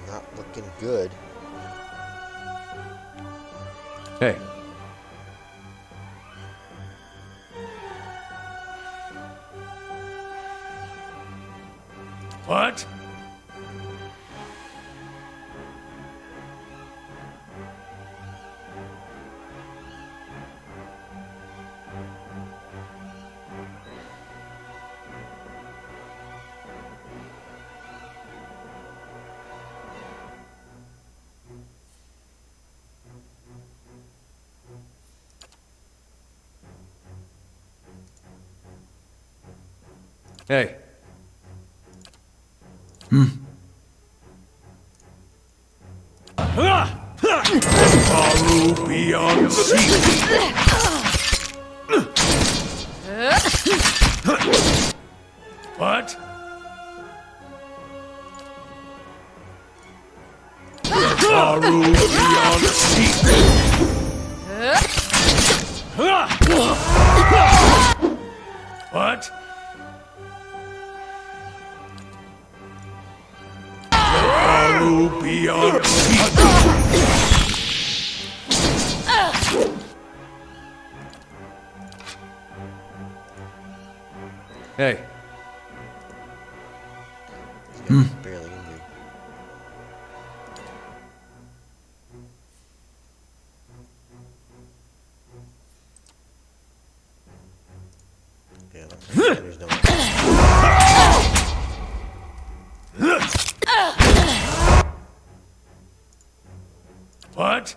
Not looking good. Hey. What? Hey. Haru beyond sea. What? Haru beyond sea. What? Haru beyond sea. Hey. Barely injured. Yeah, there's no What?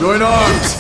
Join arms!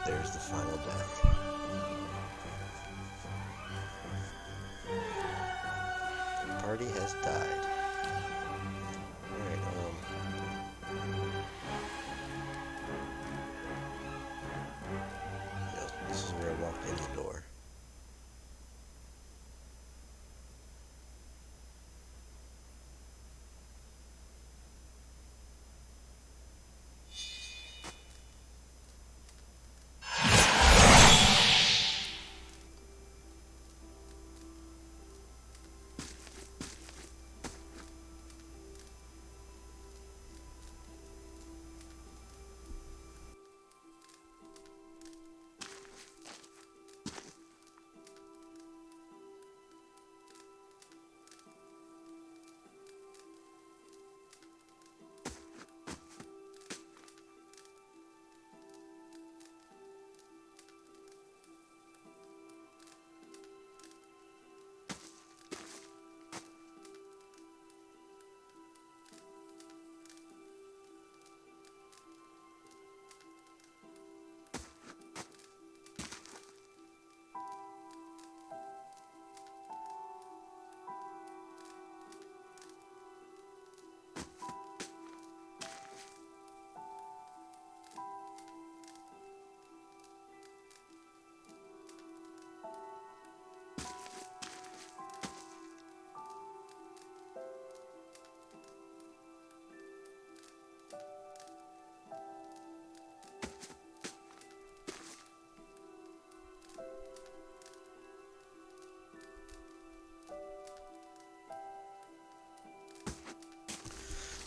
There's the final death. The party has died. Alright, this is where I walked in the door.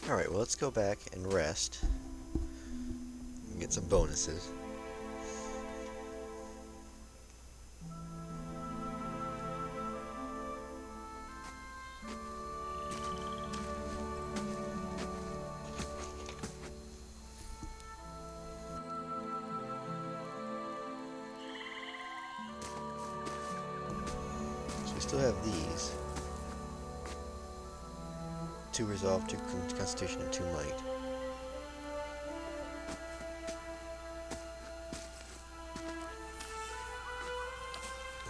Alright, well, let's go back and rest. And get some bonuses. So we still have these. 2 resolve, 2 constitution, and 2 might.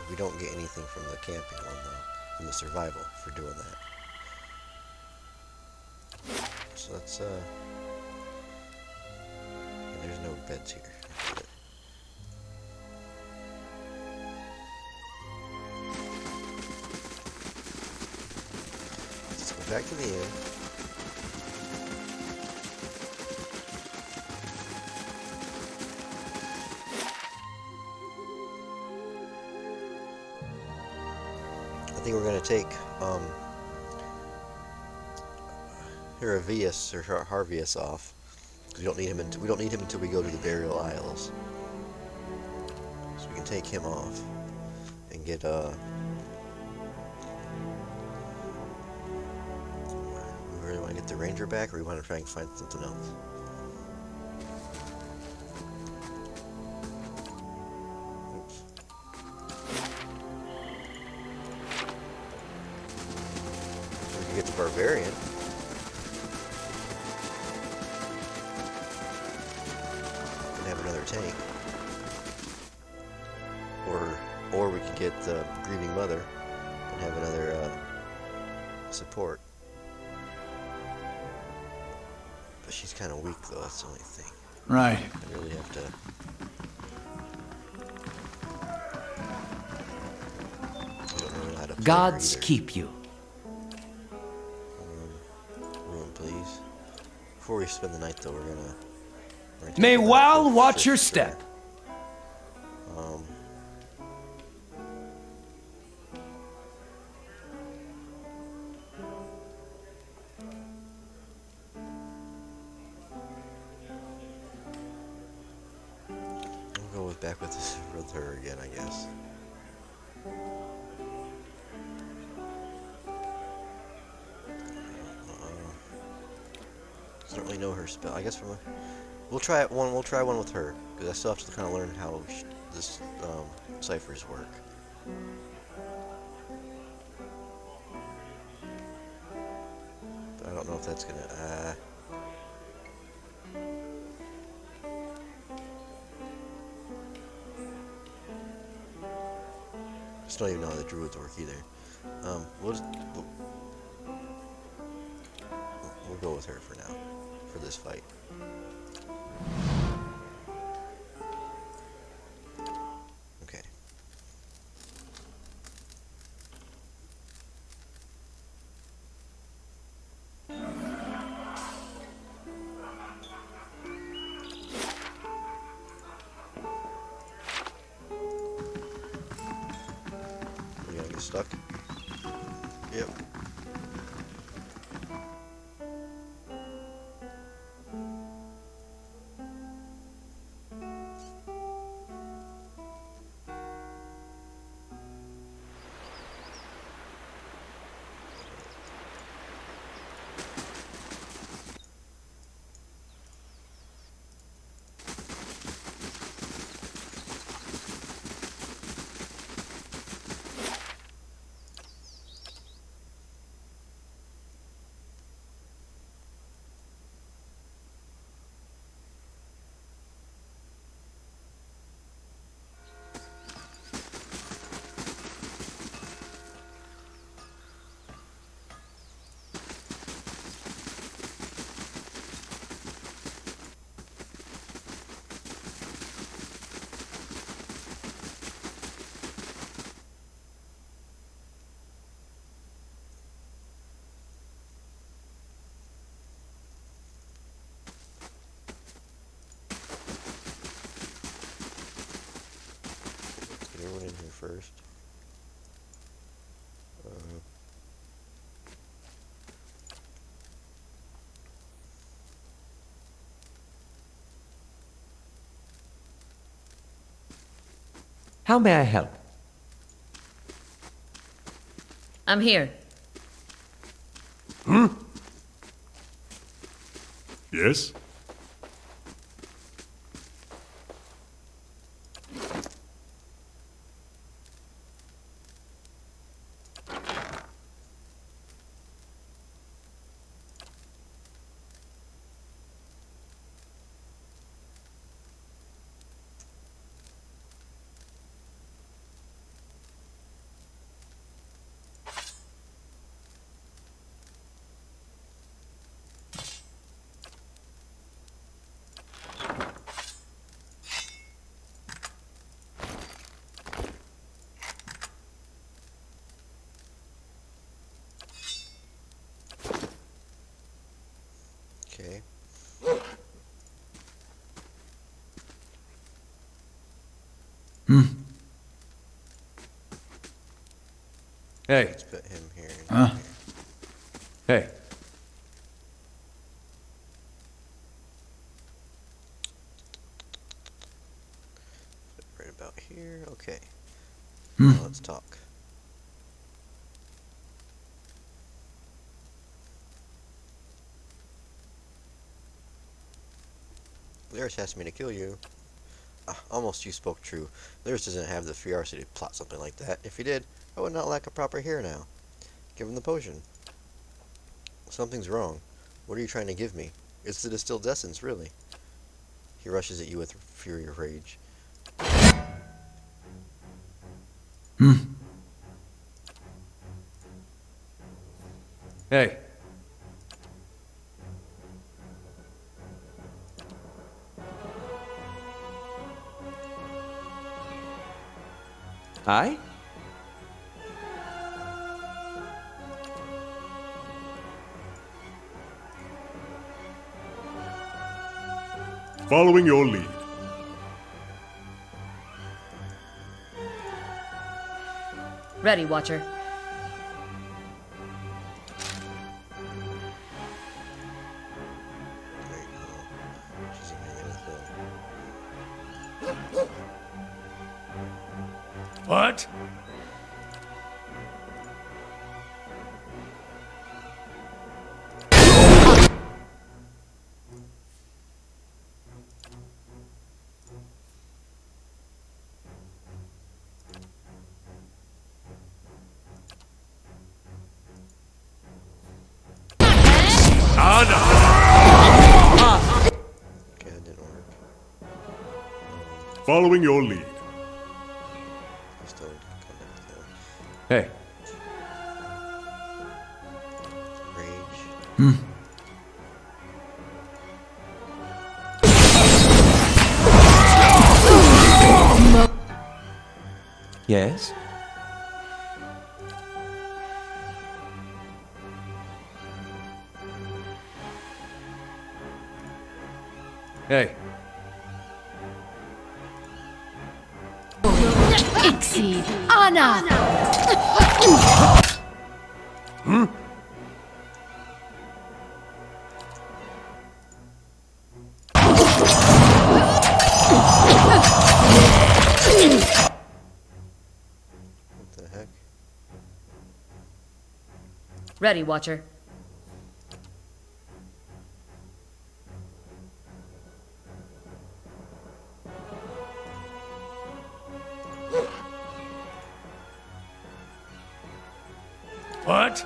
We don't get anything from the camping one though, from the survival for doing that. So let's and there's no beds here. That's it. Let's go back to the inn. I think we're gonna take Hiravius or Harvius off, because we don't need him until we go to the Burial Isles. So we can take him off and get we really want to get the Ranger back, or we want to try and find something else. Oops. So we can get the Barbarian. Have another tank, or we could get the Grieving Mother and have another support. But she's kind of weak though, that's the only thing. Right. I really have to. I don't know how to play Gods her either. keep you. Room, please. Before we spend the night though, we're gonna take May her out Wal for watch sure, your sure. step. We'll go back with her again, I guess. I don't really know her spell. I guess we'll try it one. We'll try one with her because I still have to kind of learn how this ciphers work. But I don't know if that's gonna. I just don't even know how the druids work either. We'll go with her for now, for this fight. Okay. We gonna get stuck? Yep. Get everyone in here first. How may I help? I'm here. Yes? Okay. Hey, Let's put him here. And here. hey. Right about here. Okay. Now let's talk. Lyris asked me to kill you. Almost you spoke true. Lyris doesn't have the ferocity to plot something like that. If he did, I would not lack a proper hair now. Give him the potion. Something's wrong. What are you trying to give me? It's the distilled essence, really. He rushes at you with fury of rage. Hey. I? Following your lead. Ready, Watcher. There you go. She's in here with him. What? Okay, that didn't work. Following your lead. He's still in contact with him. Hey. Rage. Yes? Hey. Exceed Anna. What the heck? Ready, Watcher. What?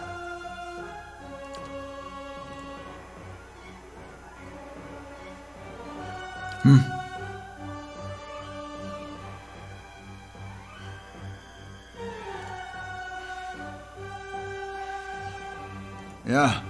Yeah.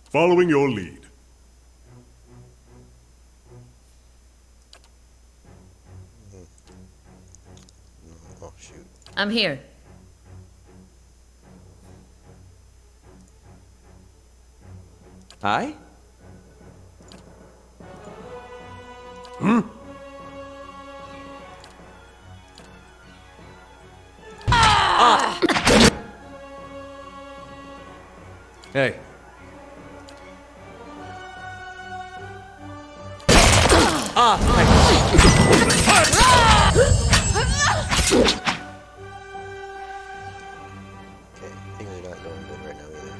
Following your lead. Oh, shoot. I'm here. I? Hey. Okay, things are not going good right now either.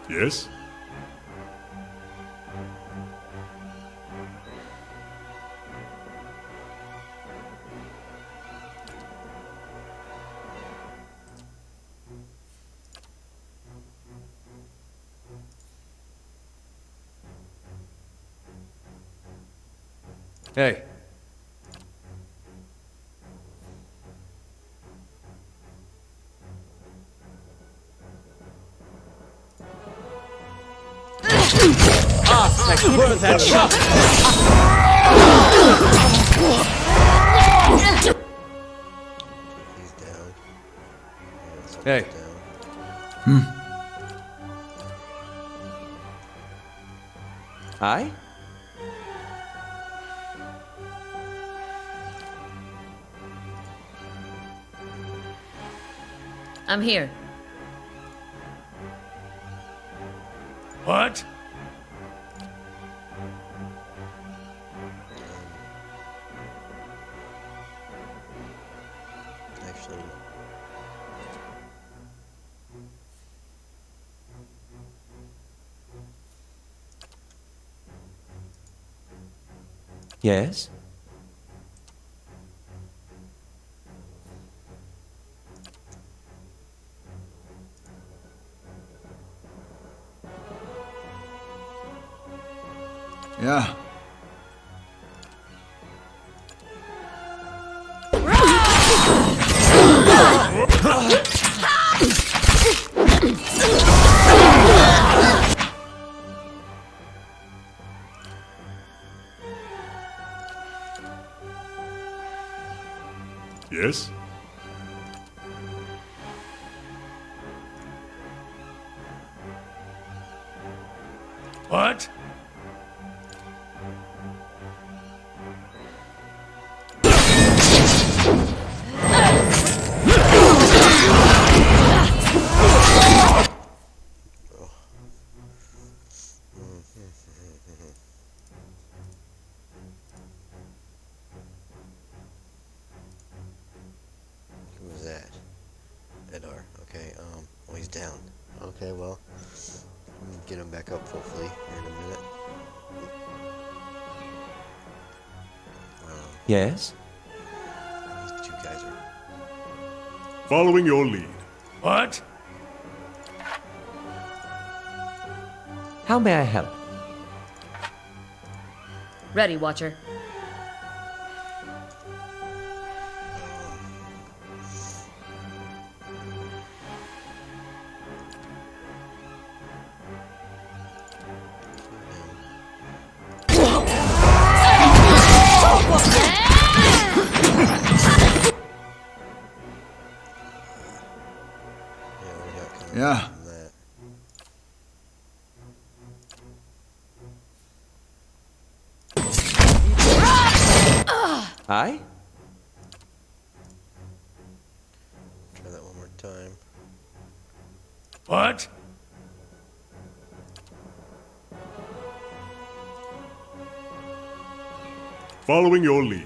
Yes? Hey. He's down. And someone's Hey. down. Aye? I'm here. What? Actually, Yes? Yeah. Yes? What? who was that? Edar. Okay, oh, he's down. Okay, well, we can get him back up hopefully here in a minute. Yes? These two guys are. Following your lead. What? How may I help? Ready, Watcher. Yeah, we got coming Yeah. from that. Aye? Try that one more time. What? Following your lead.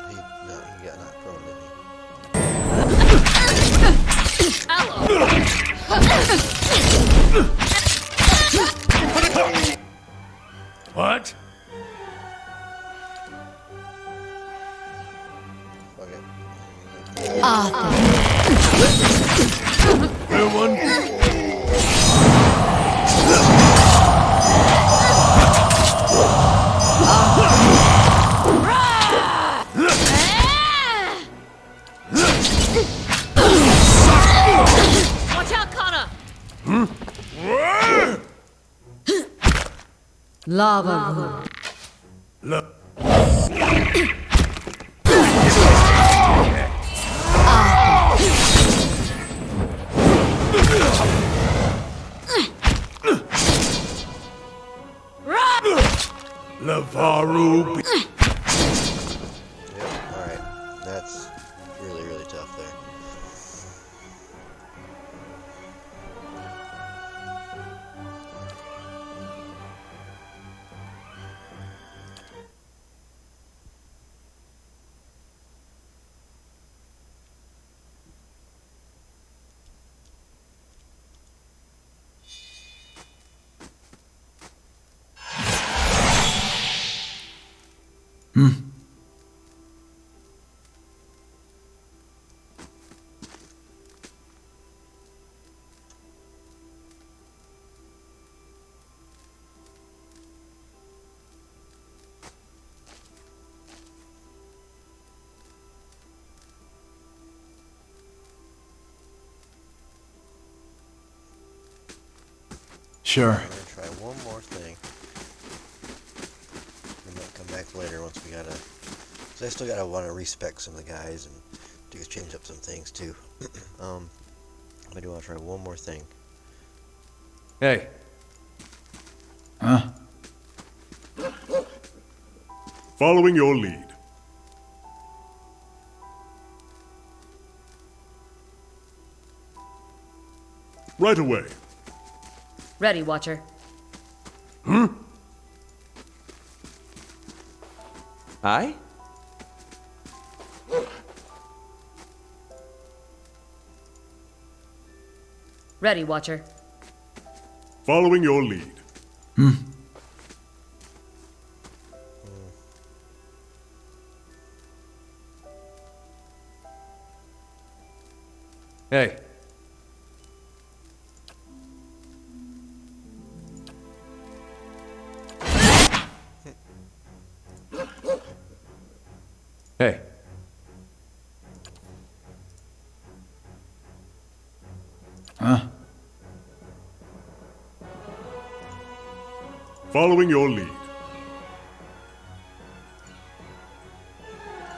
He got knocked prone, didn't he? What? Fuck it. Arthur. Real one? Watch out, Connor! Lava. Look. Lavaru. Yep, alright. Sure. I'm gonna try one more thing. We might come back later once we gotta. Cause I still gotta want to respec some of the guys and change up some things too. I do want to try one more thing. Hey. Huh? Following your lead. Right away. Ready, Watcher. Aye? Ready, Watcher. Following your lead. Hey. Hey. Huh? Following your lead.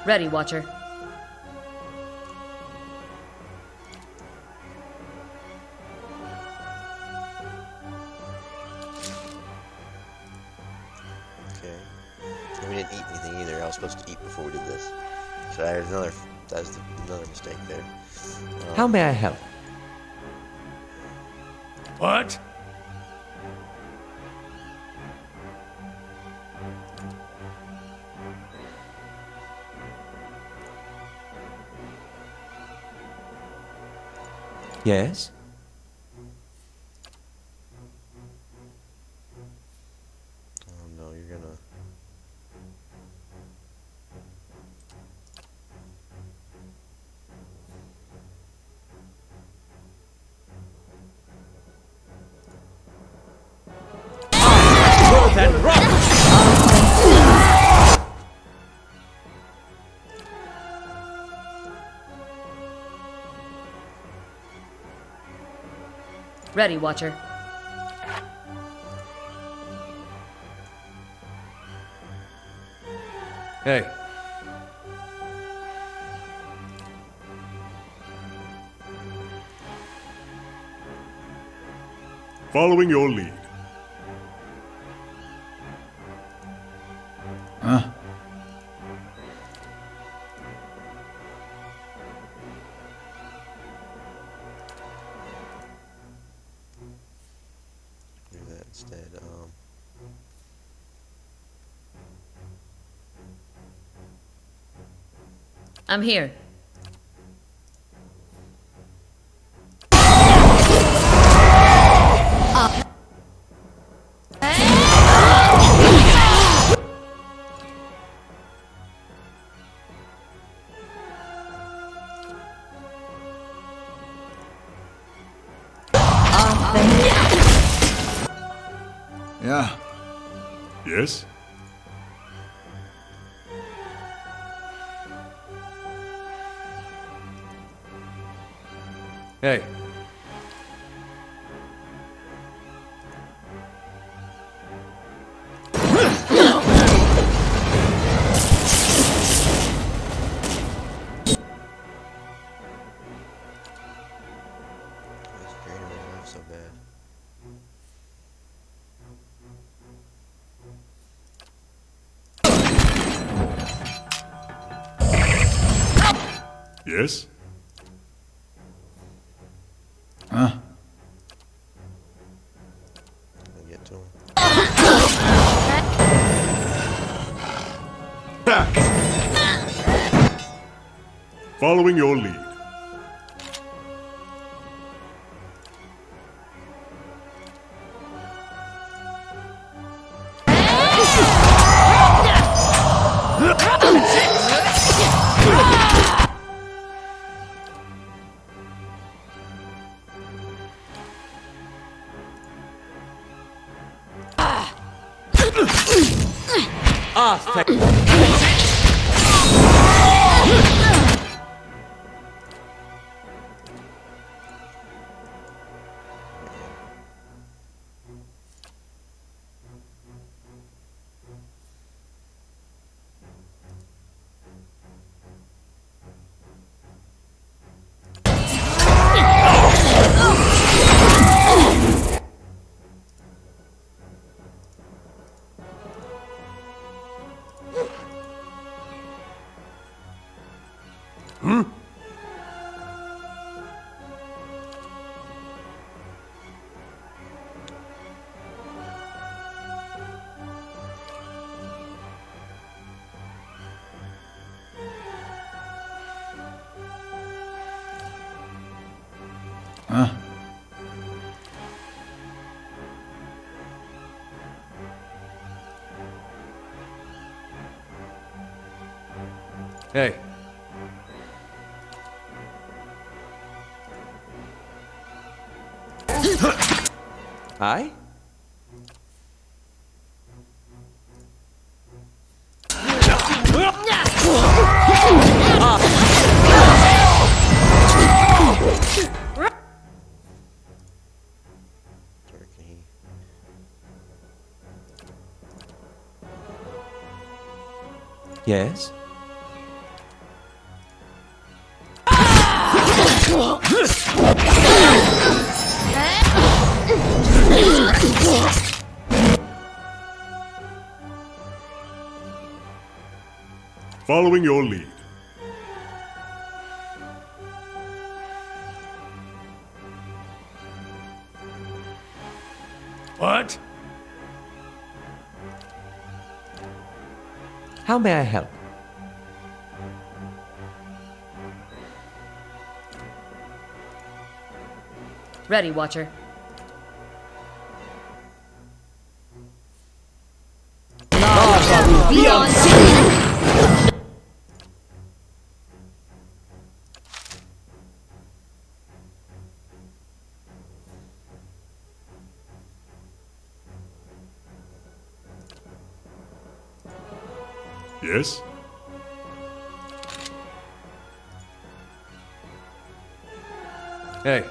Ready, Watcher. Okay. And we didn't eat anything either. I was supposed to eat before we did this. So there's another. That's another mistake there. How may I help? What? Yes? Oh no, you're gonna. Ready, Watcher. Hey. Following your lead. Huh? Do that instead. I'm here. Yeah. Yes? Hey. It's draining my life so bad. Yes? Huh? I'll get to him. Following your lead. Huh? Hey. I? Sorry, can he? Yes? Following your lead. What? How may I help? Ready, Watcher. Yes? Hey.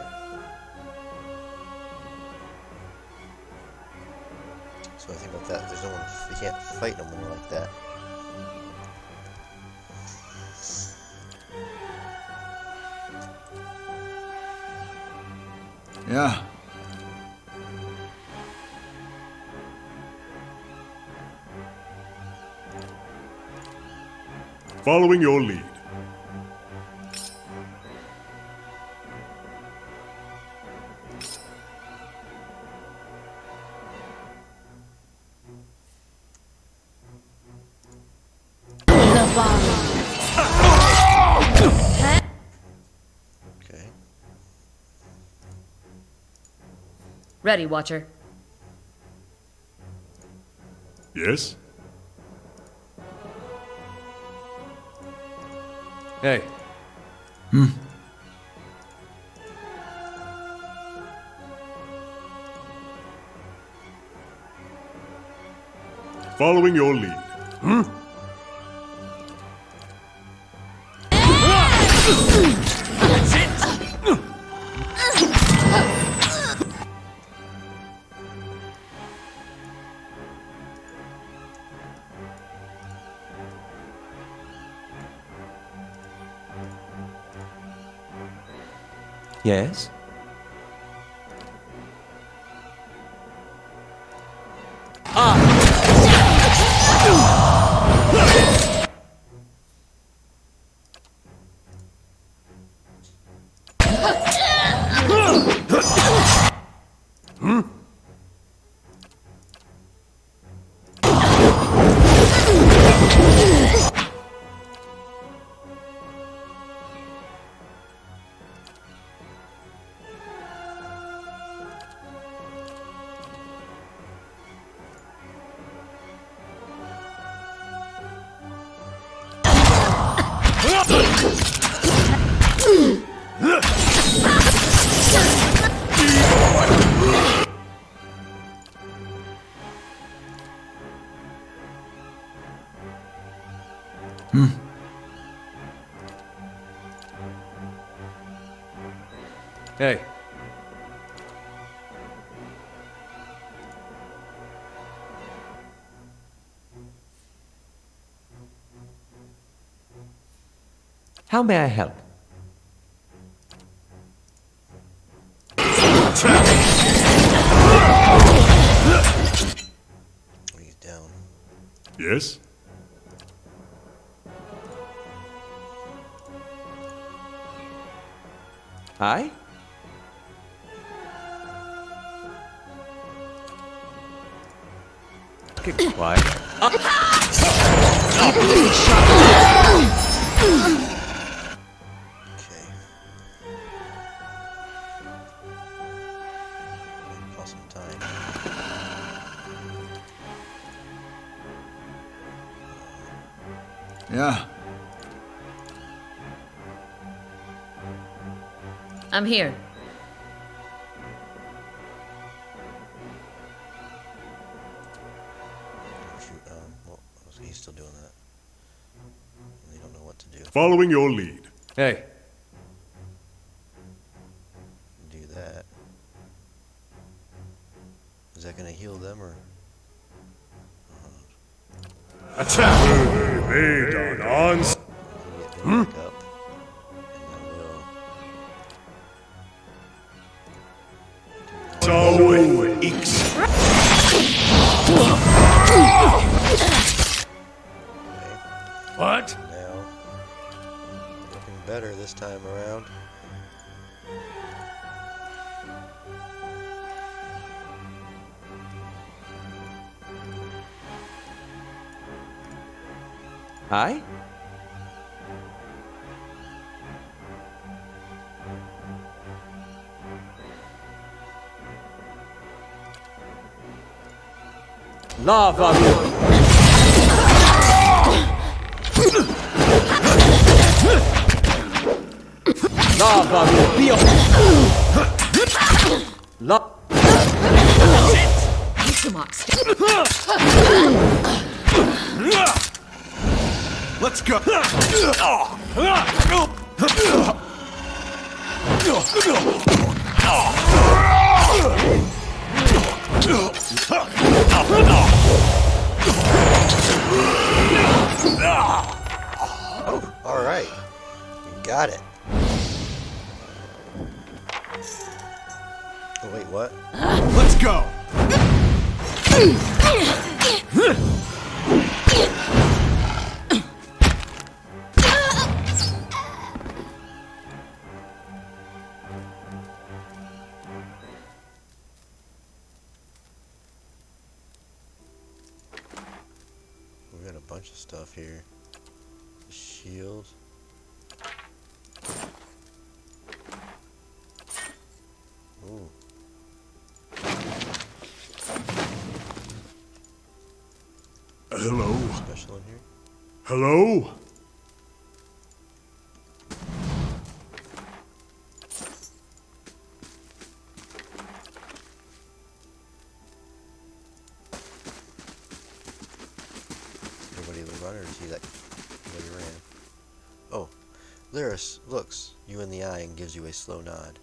So I think about that. There's no one. You can't fight them when you're like that. Yeah. Following your lead. Okay. Ready, Watcher. Yes? Hey. Following your lead. Yes? Hey. How may I help? He's down. Yes? I? Get quiet. Okay. Call some time. Yeah. I'm here. Oh, shoot. Well, he's still doing that. They don't know what to do. Following your lead. Hey. Do that. Is that gonna heal them or? Attack! He get them back up, and then we'll. What? Now, looking better this time around. I? Lava. Lava will be Let's go. Oh, all right, we got it. Oh wait, what? Let's go. We got a bunch of stuff here. Shield. Ooh. Hello? Special in here. Hello? Everybody run or see that nobody ran. Oh, Lyris looks you in the eye and gives you a slow nod.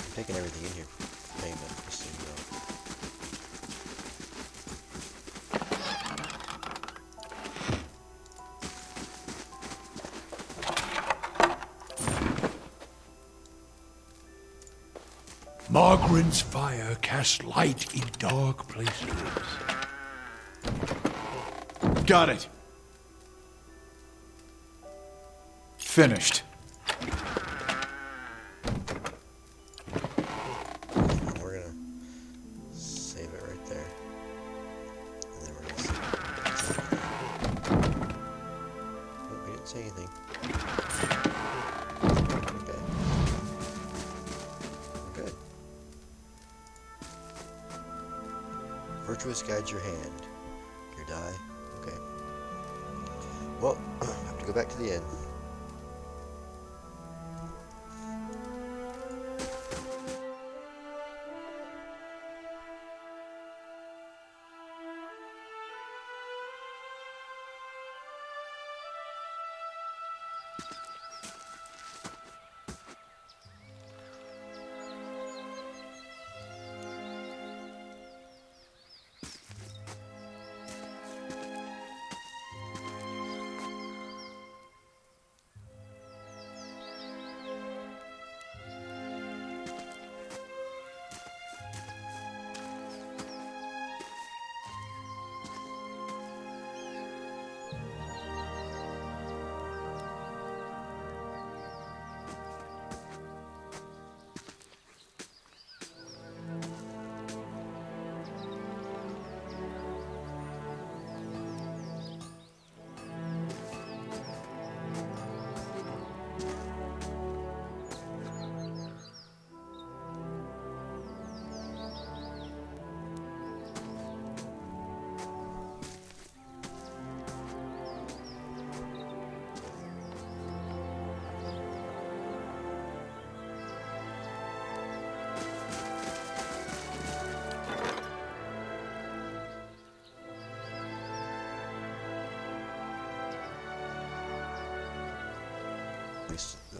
I'm taking everything in here for payment, just so you know. Margaren's fire casts light in dark places. Got it. Finished. We're gonna save it right there. And then we're gonna save it. Oh, we didn't say anything. Okay. We're good. Virtuous guides your hand. Your die. Okay. Well, I have to go back to the inn.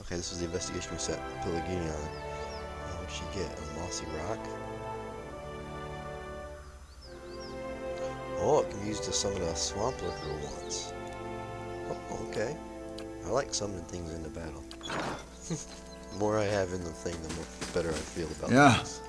Okay, this is the investigation we set Pellegrini on. What'd she get? A mossy rock? Oh, it can be used to summon a swamp lurker once. Oh, okay. I like summoning things into battle. The more I have in the thing, the more better I feel about Yeah. things.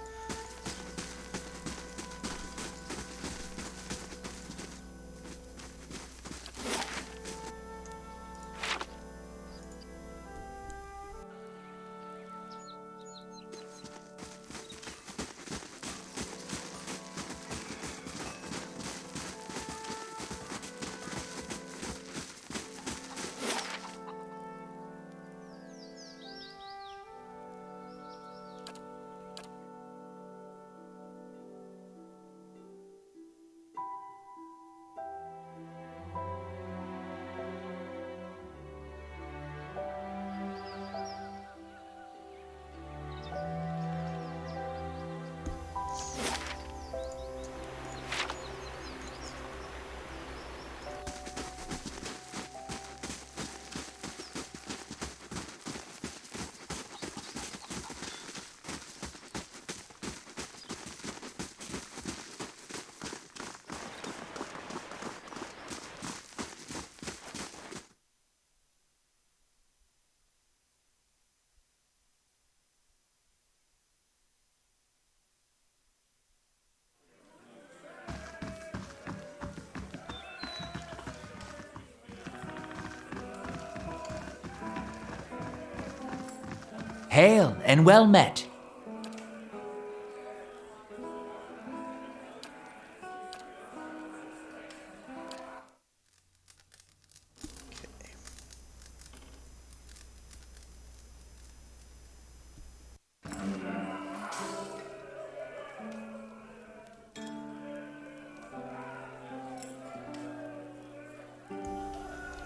Hail and well met.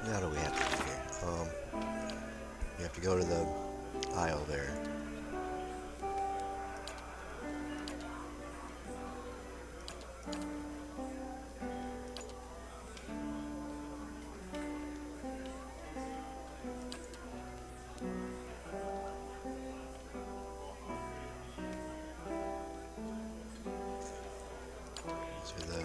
Now what do we have to do here? We have to go to the aisle there. These are the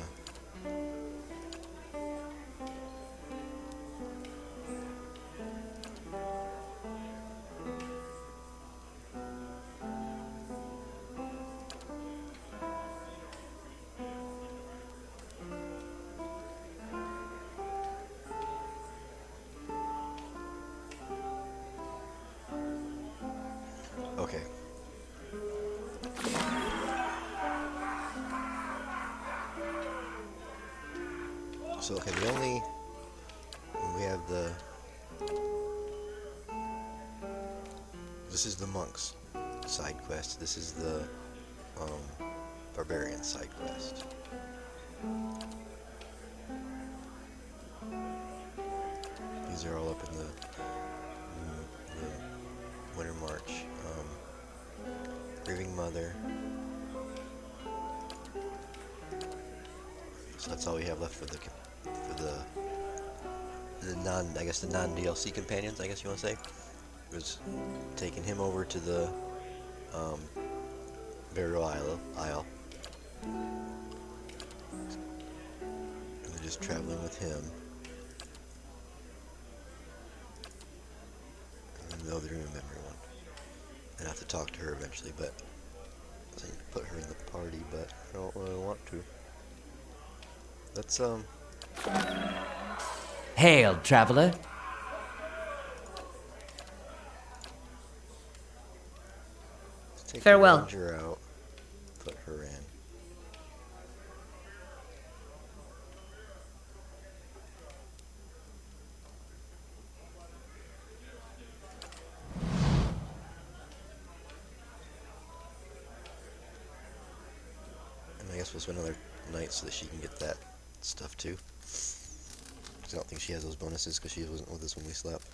okay. So okay, we have the this is the monks side quest. This is the barbarian side quest. These are all up in the Winter March. Grieving Mother. So that's all we have left for the non DLC companions, I guess you want to say. Was taking him over to the burial aisle, and then just traveling with him. And then the other memory one. And I have to talk to her eventually, but I need to put her in the party, but I don't really want to. Let's Hail, traveler. take Farewell. the ranger out, put her in. And I guess we'll spend another night so that she can get that stuff too. 'Cause I don't think she has those bonuses because she wasn't with us when we slept.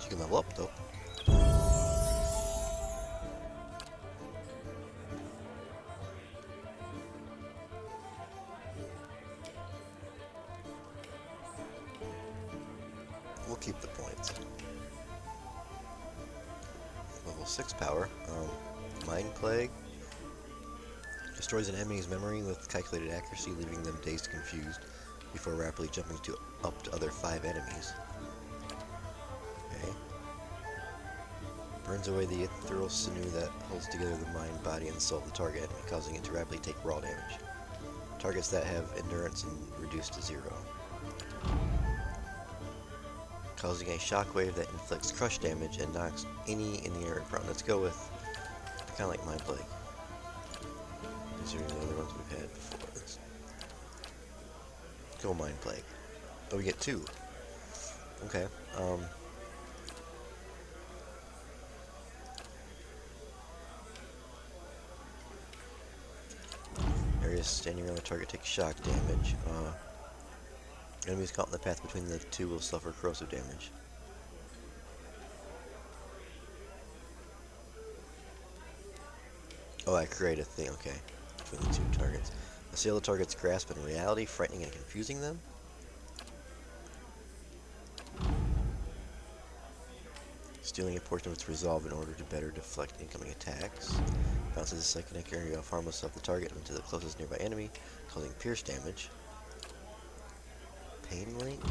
She can level up though. keep the points. Level 6 power. Mind Plague. Destroys an enemy's memory with calculated accuracy, leaving them dazed confused before rapidly jumping up to other 5 enemies. Okay. Burns away the ethereal sinew that holds together the mind, body, and soul of the target enemy, causing it to rapidly take raw damage. Targets that have endurance and reduced to 0. Causing a shockwave that inflicts crush damage and knocks any in the area prone. Let's go with kind of like Mind Plague. These are the other ones we've had before. Let's go Mind Plague. Oh, we get 2. Okay. Areas standing around the target take shock damage. Enemies caught in the path between the two will suffer corrosive damage. Oh, I create a thing, okay. Between the 2 targets. Assail the target's grasp in reality, frightening and confusing them. Stealing a portion of its resolve in order to better deflect incoming attacks. Bounces a psychic area of harmless of the target into the closest nearby enemy, causing pierce damage. Pain Link.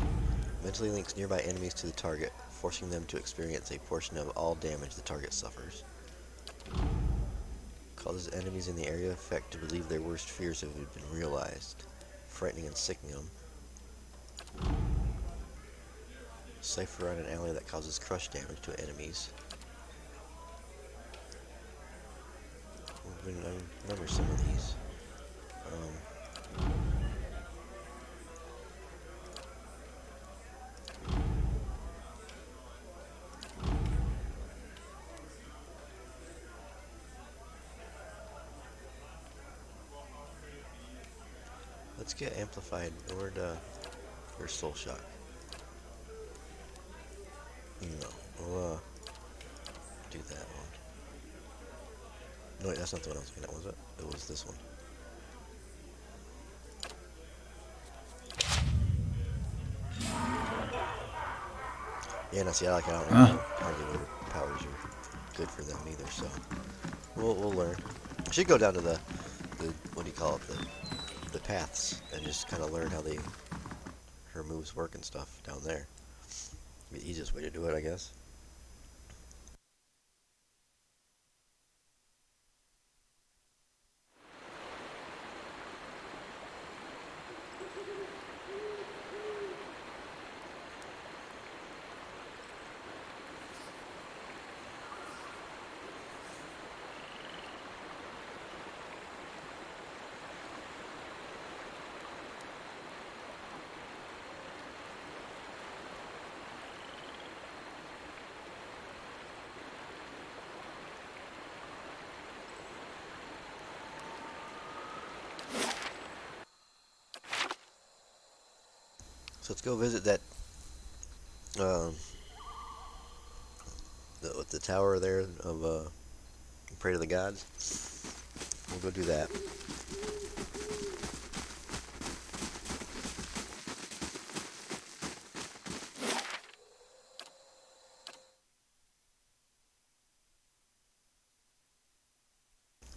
Mentally links nearby enemies to the target, forcing them to experience a portion of all damage the target suffers. Causes enemies in the area effect to believe their worst fears have been realized, frightening and sickening them. Cipher on an ally that causes crush damage to enemies. I remember some of these. Let's get amplified. Or Soul Shock. No, we'll do that one. No, wait, that's not the one I was looking at, was it? It was this one. Yeah, no, see, I don't know hardly what powers are good for them either, so we'll learn. I should go down to the what do you call it, the paths, and just kind of learn how her moves work and stuff down there. The easiest way to do it, I guess. So let's go visit that the tower there of Pray to the Gods. We'll go do that.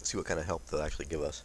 See what kind of help they'll actually give us.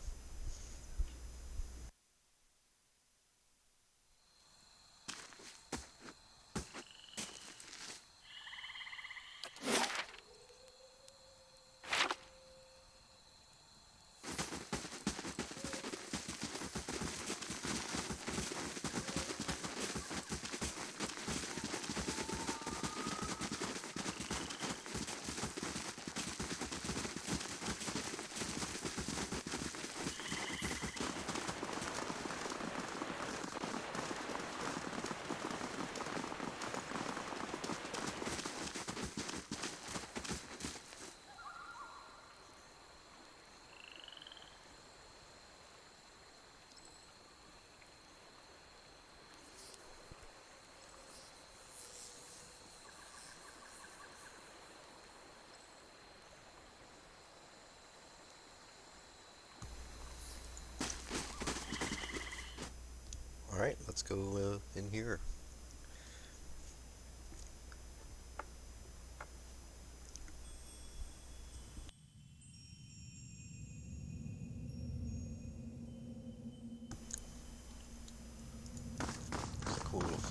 Alright, let's go in here.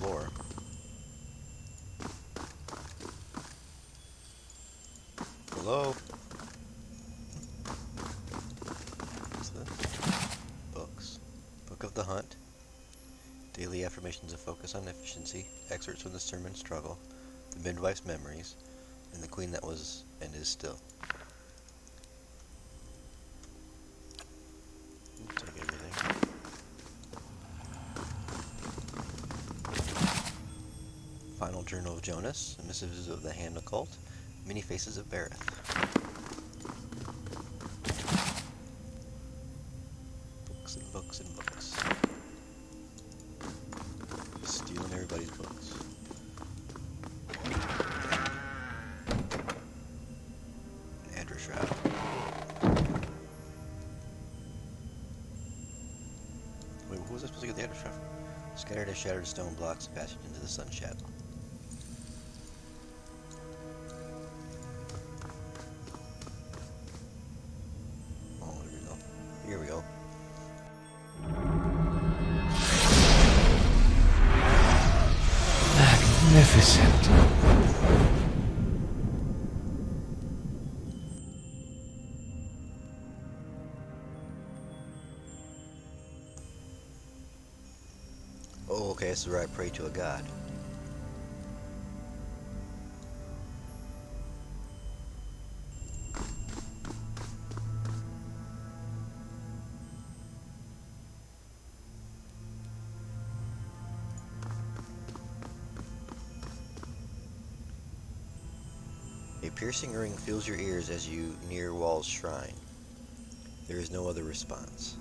floor. Hello? What's this? Books. Book of the Hunt. Daily affirmations of focus on efficiency. Excerpts from the sermon Struggle. The Midwife's Memories. And the Queen that was and is still. Take everything. Final Journal of Jonas. Missives of the Hand Occult. Many Faces of Bareth. Books and books and books. Stealing everybody's books. Andrew Shroud. Wait, who was I supposed to get the Andrew Shroud from? Scattered and shattered stone blocks, passage into the sun shadow. Oh, here we go. Here we go. Magnificent. Oh, okay, this is where I pray to a god. A piercing ring fills your ears as you near Wall's shrine. There is no other response.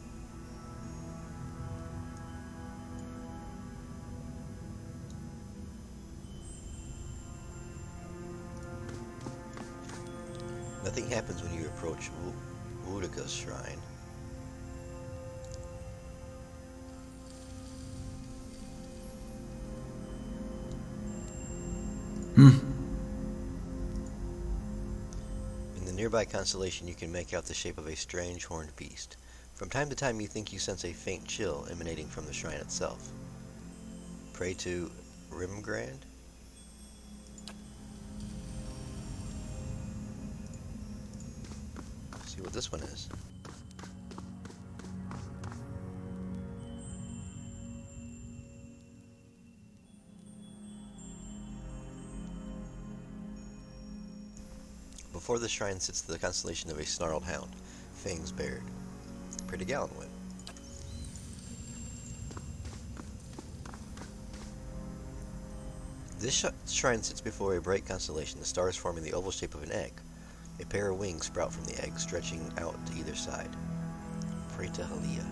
Nothing happens when you approach Wudika's shrine. In the nearby constellation, you can make out the shape of a strange horned beast. From time to time, you think you sense a faint chill emanating from the shrine itself. Pray to Rimgrand? See what this one is. Before the shrine sits the constellation of a snarled hound, fangs bared. Pray to Galenwin. This shrine sits before a bright constellation, the stars forming the oval shape of an egg. A pair of wings sprout from the egg, stretching out to either side. Pray to Halia.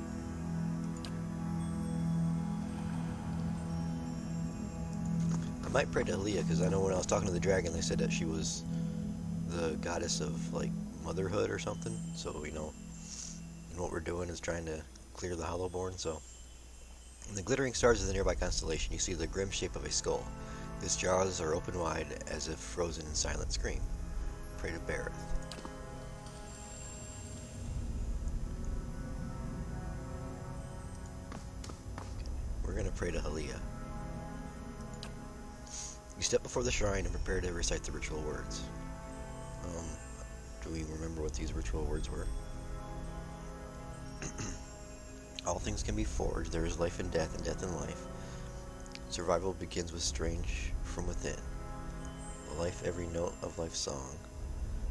I might pray to Halia because I know when I was talking to the dragon, they said that she was the goddess of, like, motherhood or something. So, you know, and what we're doing is trying to clear the Hollowborn, so. In the glittering stars of the nearby constellation, you see the grim shape of a skull. Its jaws are open wide, as if frozen in silent scream. Pray to Bareth. We're going to pray to Halia. You step before the shrine and prepare to recite the ritual words. Do we remember what these ritual words were? All things can be forged. There is life in death and death in life. Survival begins with strange from within. Life every note of life's song.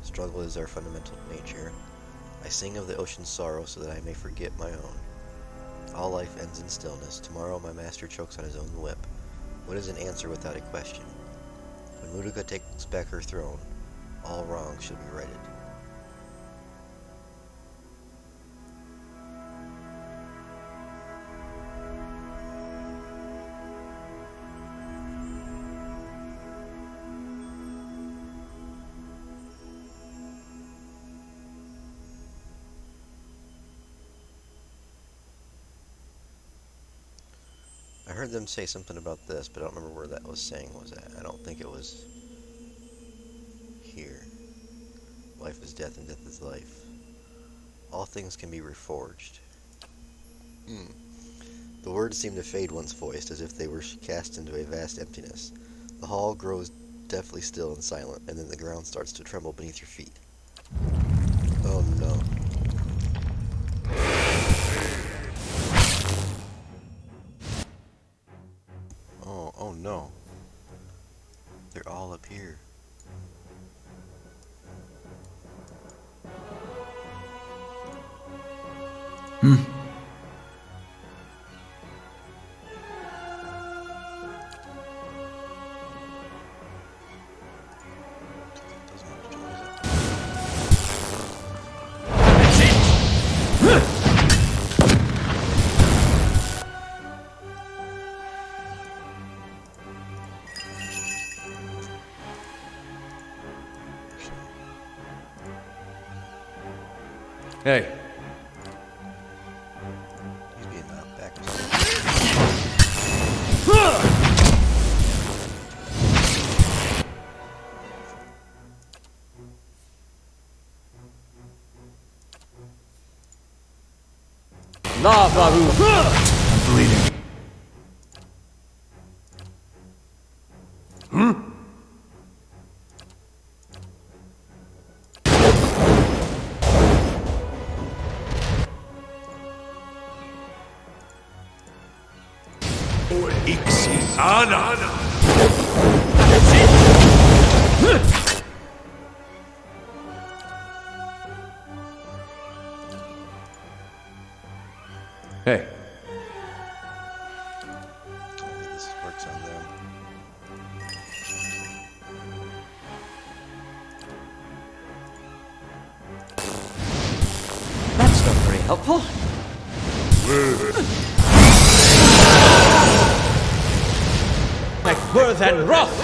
Struggle is our fundamental nature. I sing of the ocean's sorrow so that I may forget my own. All life ends in stillness. Tomorrow my master chokes on his own whip. What is an answer without a question? When Mudika takes back her throne, all wrongs shall be righted. I heard them say something about this, but I don't remember where that was saying was at. I don't think it was here. Life is death and death is life. All things can be reforged. The The words seem to fade once voiced, as if they were cast into a vast emptiness. The hall grows deathly still and silent, and then the ground starts to tremble beneath your feet. Oh no. Oh no. They're all up here. Doesn't want to join us. Hey. He's being knocked back or something. Lava roof. I'm bleeding. Ixiana! Hey. Maybe this works on them. That's not very helpful. Like worth and wrath.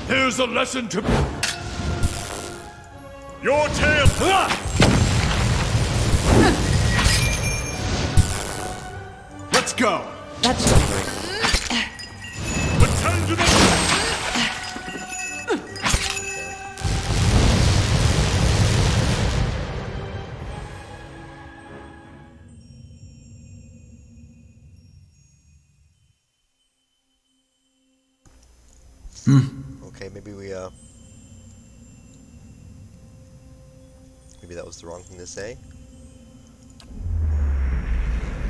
Here's a lesson to... Your tail! Let's go. That's not very... Return to the... Okay, maybe maybe that was the wrong thing to say.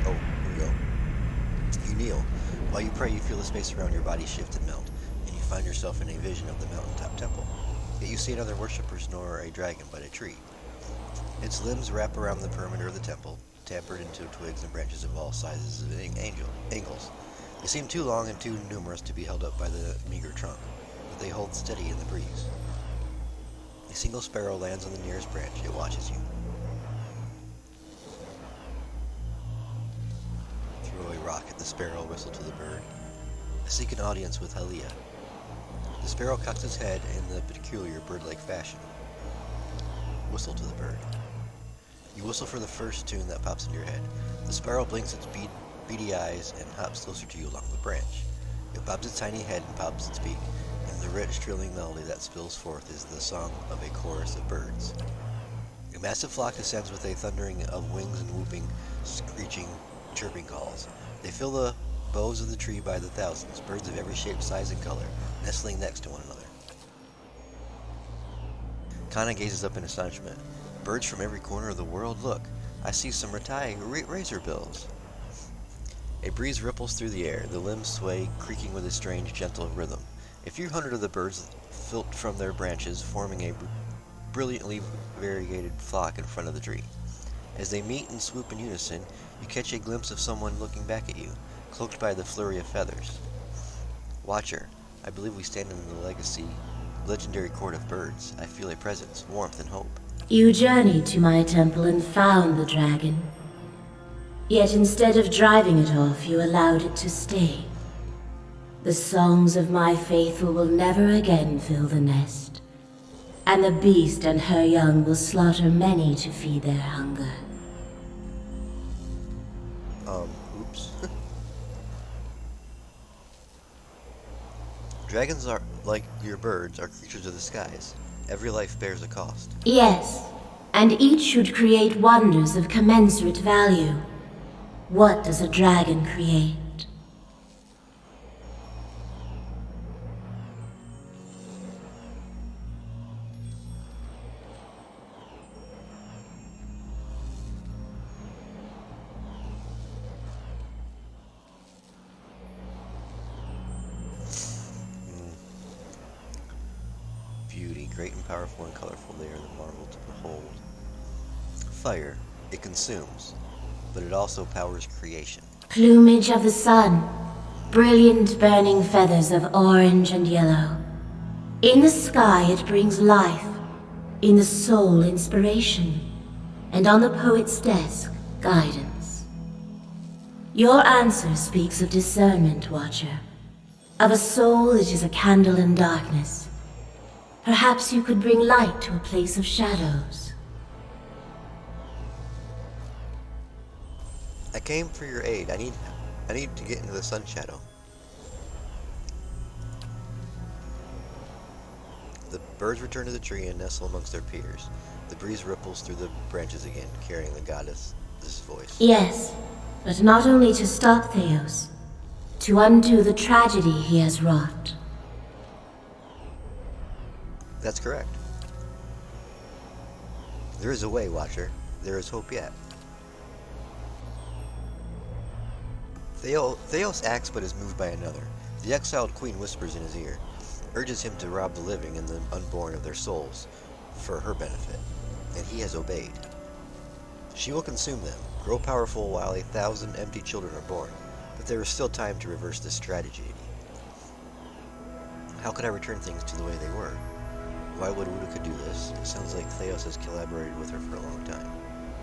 Oh, here we go. You kneel. While you pray, you feel the space around your body shift and melt, and you find yourself in a vision of the mountaintop temple. Yet you see another worshippers nor a dragon, but a tree. Its limbs wrap around the perimeter of the temple, tapered into twigs and branches of all sizes of angles. They seem too long and too numerous to be held up by the meager trunk, but they hold steady in the breeze. A single sparrow lands on the nearest branch. It watches you. Throw a rock at the sparrow, whistle to the bird. Seek an audience with Halia. The sparrow cocks its head in the peculiar bird-like fashion. Whistle to the bird. You whistle for the first tune that pops into your head. The sparrow blinks its beady eyes and hops closer to you along the branch. It bobs its tiny head and pops its beak, and the rich, thrilling melody that spills forth is the song of a chorus of birds. A massive flock descends with a thundering of wings and whooping, screeching, chirping calls. They fill the boughs of the tree by the thousands, birds of every shape, size, and color, nestling next to one another. Kana gazes up in astonishment. Birds from every corner of the world, look. I see some razor bills. A breeze ripples through the air. The limbs sway, creaking with a strange, gentle rhythm. A few hundred of the birds filter from their branches, forming a brilliantly variegated flock in front of the tree. As they meet and swoop in unison, you catch a glimpse of someone looking back at you, cloaked by the flurry of feathers. Watcher, I believe we stand in the legendary court of birds. I feel a presence, warmth, and hope. You journeyed to my temple and found the dragon. Yet instead of driving it off, you allowed it to stay. The songs of my faithful will never again fill the nest, and the beast and her young will slaughter many to feed their hunger. Oops. Dragons are, like your birds, are creatures of the skies. Every life bears a cost. Yes, and each should create wonders of commensurate value. What does a dragon create? Beauty, great and powerful and colorful, they are the marvel to behold. Fire, it consumes, but it also powers creation. Plumage of the sun, brilliant burning feathers of orange and yellow. In the sky it brings life, in the soul inspiration, and on the poet's desk, guidance. Your answer speaks of discernment, Watcher, of a soul that is a candle in darkness. Perhaps you could bring light to a place of shadows. I came for your aid. I need to get into the sun shadow. The birds return to the tree and nestle amongst their peers. The breeze ripples through the branches again, carrying the goddess' voice. Yes, but not only to stop Theos, to undo the tragedy he has wrought. That's correct. There is a way, Watcher. There is hope yet. Theos acts but is moved by another. The exiled queen whispers in his ear, urges him to rob the living and the unborn of their souls for her benefit, and he has obeyed. She will consume them, grow powerful while 1,000 empty children are born, but there is still time to reverse this tragedy. How could I return things to the way they were? Why would Utica do this? It sounds like Theos has collaborated with her for a long time.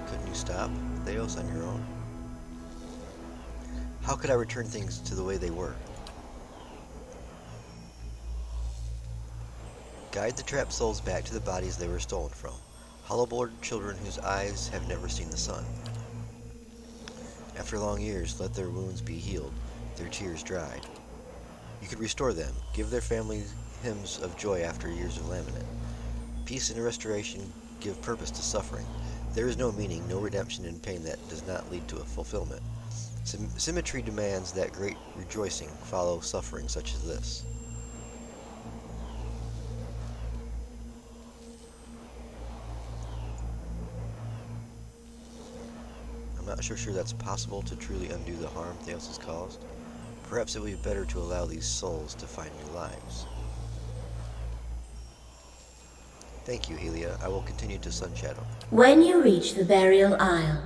Couldn't you stop Theos on your own? How could I return things to the way they were? Guide the trapped souls back to the bodies they were stolen from. Hollow-born children whose eyes have never seen the sun. After long years, let their wounds be healed, their tears dried. You could restore them, give their families hymns of joy after years of lament. Peace and restoration give purpose to suffering. There is no meaning, no redemption in pain that does not lead to a fulfillment. Symmetry demands that great rejoicing follow suffering such as this. I'm not so sure that's possible to truly undo the harm Theos has caused. Perhaps it would be better to allow these souls to find new lives. Thank you, Helia. I will continue to Sunshadow. When you reach the burial isle,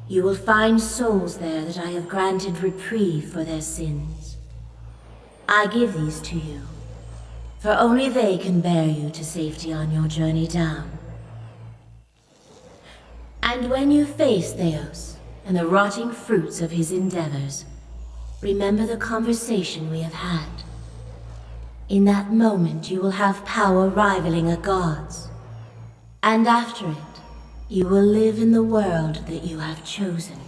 you will find souls there that I have granted reprieve for their sins. I give these to you, for only they can bear you to safety on your journey down. And when you face Theos and the rotting fruits of his endeavors, remember the conversation we have had. In that moment you will have power rivaling a god's. And after it, you will live in the world that you have chosen.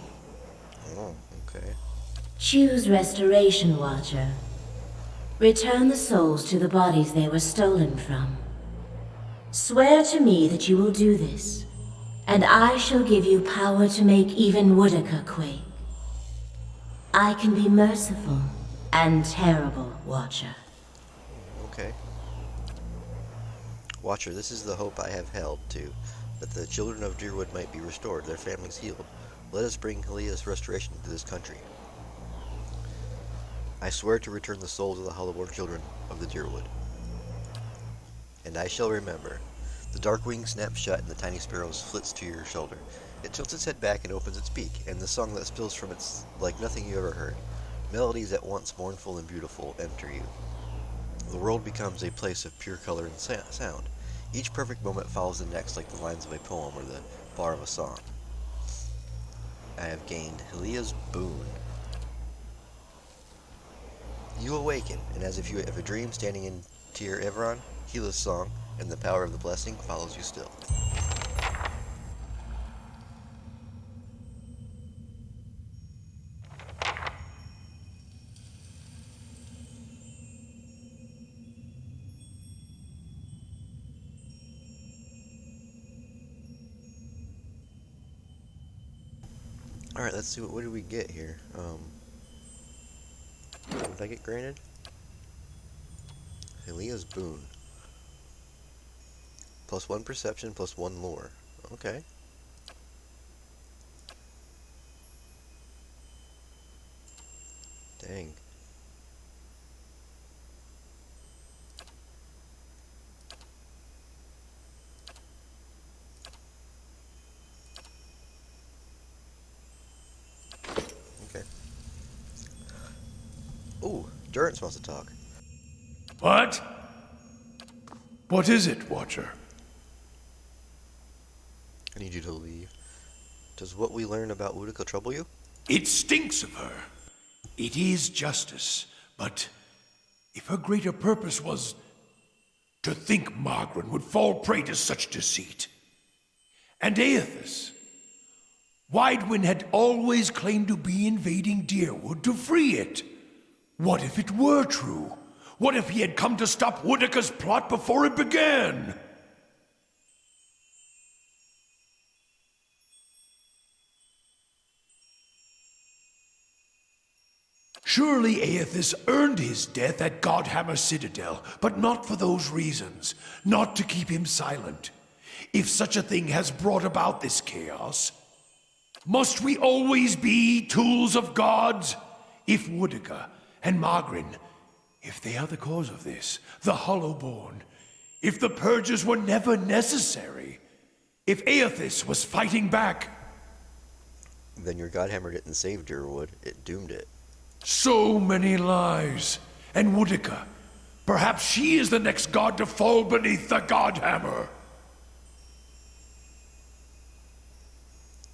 Oh, okay. Choose restoration, Watcher. Return the souls to the bodies they were stolen from. Swear to me that you will do this, and I shall give you power to make even Woodica quake. I can be merciful and terrible, Watcher. Okay. Watcher, this is the hope I have held to, that the children of Deerwood might be restored, their families healed. Let us bring Helia's restoration to this country. I swear to return the souls of the Hollowborn children of the Deerwood. And I shall remember. The dark wing snaps shut and the tiny sparrow flits to your shoulder. It tilts its head back and opens its beak, and the song that spills from it like nothing you ever heard. Melodies at once mournful and beautiful enter you. The world becomes a place of pure color and sound. Each perfect moment follows the next like the lines of a poem or the bar of a song. I have gained Helia's boon. You awaken, and as if you have a dream standing in Tyr Everon, Heela's song, and the power of the blessing follows you still. Alright, let's see, what did we get here? What did I get granted? Helia's boon. +1 perception, +1 lore. Okay. Dang. Okay. Ooh, Durrance wants to talk. What? What is it, Watcher? I need you to leave. Does what we learn about Utica trouble you? It stinks of her. It is justice, but if her greater purpose was to think Margaret would fall prey to such deceit. And Aethys, Widewin had always claimed to be invading Deerwood to free it. What if it were true? What if he had come to stop Woodica's plot before it began? Surely Aethys earned his death at Godhammer Citadel, but not for those reasons. Not to keep him silent. If such a thing has brought about this chaos, must we always be tools of gods? If Woodica and Margrin, if they are the cause of this, the Hollowborn, if the purges were never necessary, if Aethys was fighting back, Then your Godhammer didn't save Deerwood, it doomed it. so many lies. And Woodica, perhaps she is the next god to fall beneath the Godhammer.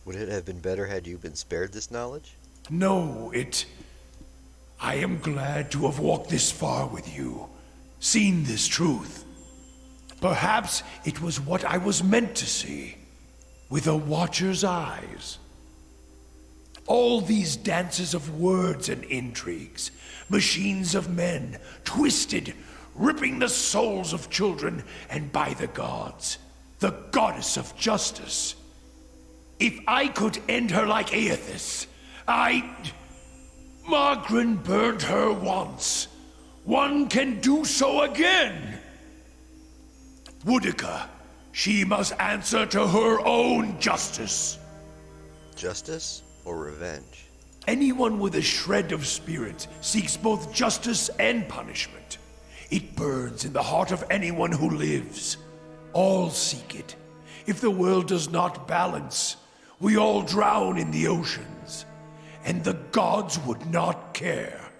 Would it have been better had you been spared this knowledge? No, I am glad to have walked this far with you, seen this truth. Perhaps it was what I was meant to see, with a Watcher's eyes. All these dances of words and intrigues, machines of men, twisted, ripping the souls of children, and by the gods, the goddess of justice. If I could end her like Aethys, Margrin burned her once. One can do so again. Woodica, she must answer to her own justice. Justice or revenge? Anyone with a shred of spirit seeks both justice and punishment. It burns in the heart of anyone who lives. All seek it. If the world does not balance, we all drown in the oceans. And the gods would not care.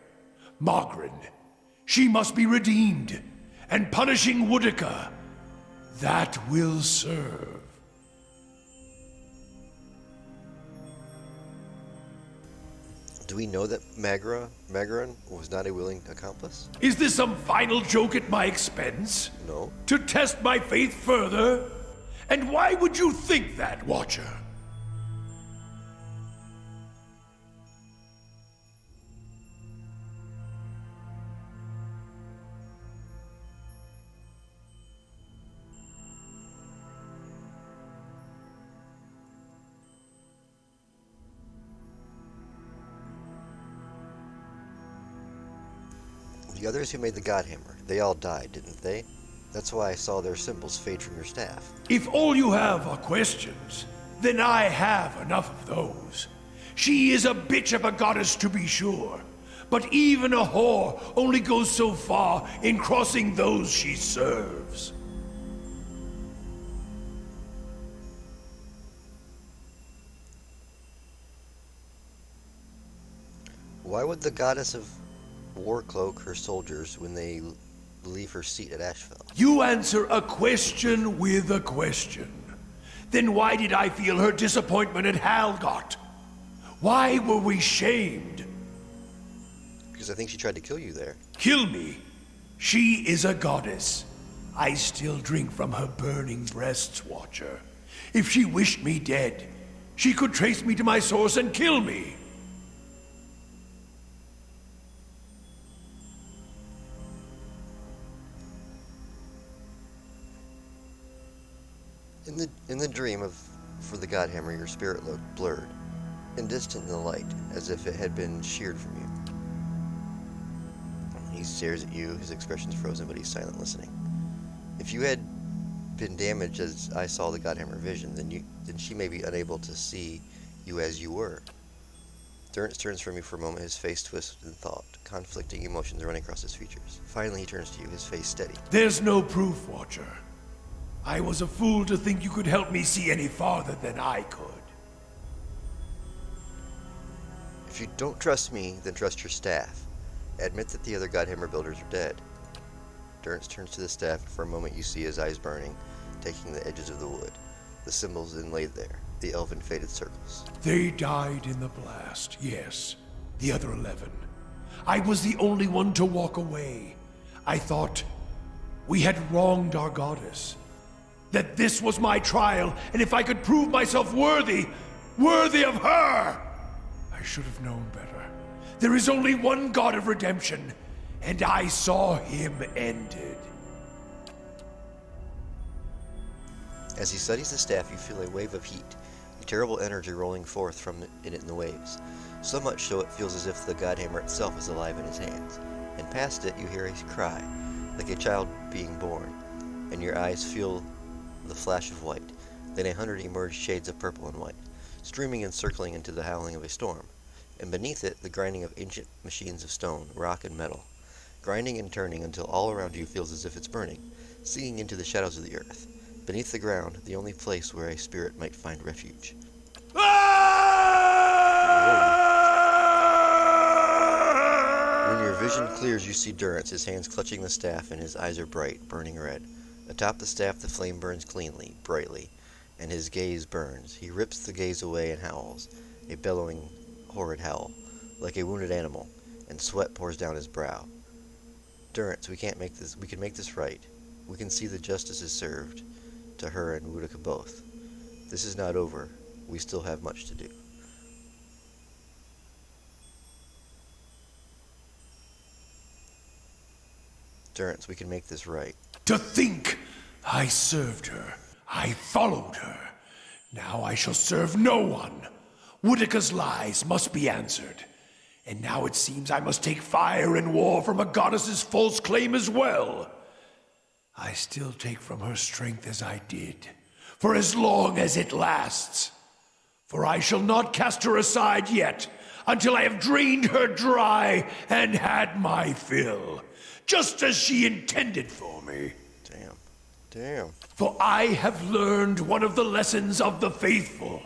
Margrin, she must be redeemed. And punishing Woodica, that will serve. Do we know that Magron was not a willing accomplice? Is this some final joke at my expense? No. To test my faith further? And why would you think that, Watcher? The others who made the Godhammer, they all died, didn't they? That's why I saw their symbols fade from your staff. If all you have are questions, then I have enough of those. She is a bitch of a goddess, to be sure. But even a whore only goes so far in crossing those she serves. Why would the goddess of war cloak her soldiers when they leave her seat at Ashfell? You answer a question with a question. Then why did I feel her disappointment at Halgot? Why were we shamed? Because I think she tried to kill you there. Kill me? She is a goddess. I still drink from her burning breasts, Watcher. If she wished me dead, she could trace me to my source and kill me. In the dream for the Godhammer, your spirit looked blurred and distant in the light, as if it had been sheared from you. He stares at you, his expression's frozen, but he's silent, listening. If you had been damaged as I saw the Godhammer vision, then she may be unable to see you as you were. Durrance turns from you for a moment, his face twisted in thought, conflicting emotions running across his features. Finally, he turns to you, his face steady. There's no proof, Watcher. I was a fool to think you could help me see any farther than I could. If you don't trust me, then trust your staff. Admit that the other Godhammer builders are dead. Durrance turns to the staff, and for a moment you see his eyes burning, taking the edges of the wood, the symbols inlaid there, the elven faded circles. They died in the blast, yes. The other 11. I was the only one to walk away. I thought we had wronged our goddess. That this was my trial, and if I could prove myself worthy of her! I should have known better. There is only one God of redemption, and I saw him ended. As he studies the staff, you feel a wave of heat, a terrible energy rolling forth from it in the waves, so much so it feels as if the Godhammer itself is alive in his hands. And past it, you hear a cry, like a child being born, and your eyes feel the flash of white. Then 100 emerged shades of purple and white, streaming and circling into the howling of a storm, and beneath it the grinding of ancient machines of stone, rock, and metal, grinding and turning until all around you feels as if it's burning, sinking into the shadows of the earth, beneath the ground, the only place where a spirit might find refuge. When your vision clears, you see Durrance, his hands clutching the staff, and his eyes are bright, burning red. Atop the staff, the flame burns cleanly, brightly, and his gaze burns. He rips the gaze away and howls, a bellowing, horrid howl, like a wounded animal, and sweat pours down his brow. Durrance, we can make this right. We can see the justice is served, to her and Wudica both. This is not over. We still have much to do. Durrance, we can make this right. To think I served her. I followed her. Now I shall serve no one. Wudica's lies must be answered. And now it seems I must take fire in war from a goddess's false claim as well. I still take from her strength as I did, for as long as it lasts. For I shall not cast her aside yet, until I have drained her dry and had my fill, just as she intended for me. Damn. For I have learned one of the lessons of the faithful.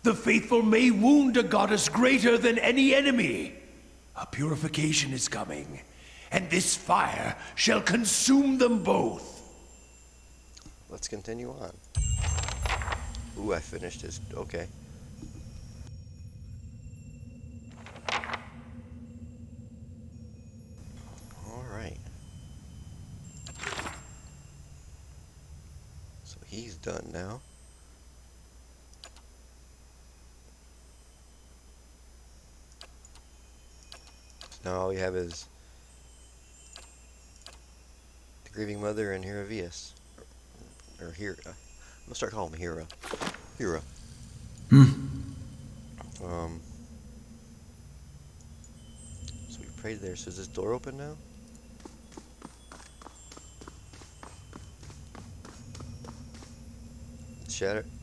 The faithful may wound a goddess greater than any enemy. A purification is coming, and this fire shall consume them both. Let's continue on. Ooh, I finished his... okay. Alright. So he's done now. Now all we have is the grieving mother and Hiravius. Or Hira. I'm gonna start calling him Hira. Hira. So we prayed there. So is this door open now?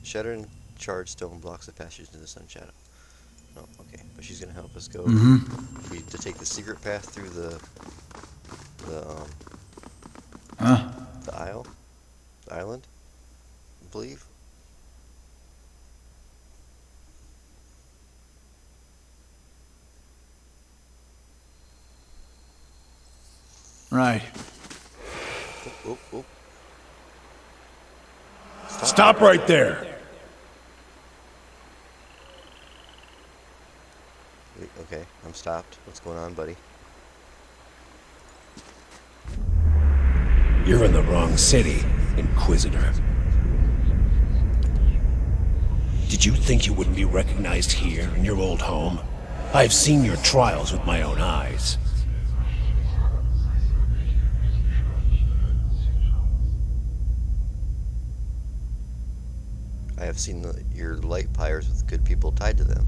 Shatter and charred stone blocks the passage to the sun shadow. Oh, okay. But she's gonna help us go to take the secret path through the island, I believe. Right. Oh. Stop right there. Wait, okay, I'm stopped. What's going on, buddy? You're in the wrong city, Inquisitor. Did you think you wouldn't be recognized here in your old home? I've seen your trials with my own eyes. I have seen your light pyres with good people tied to them.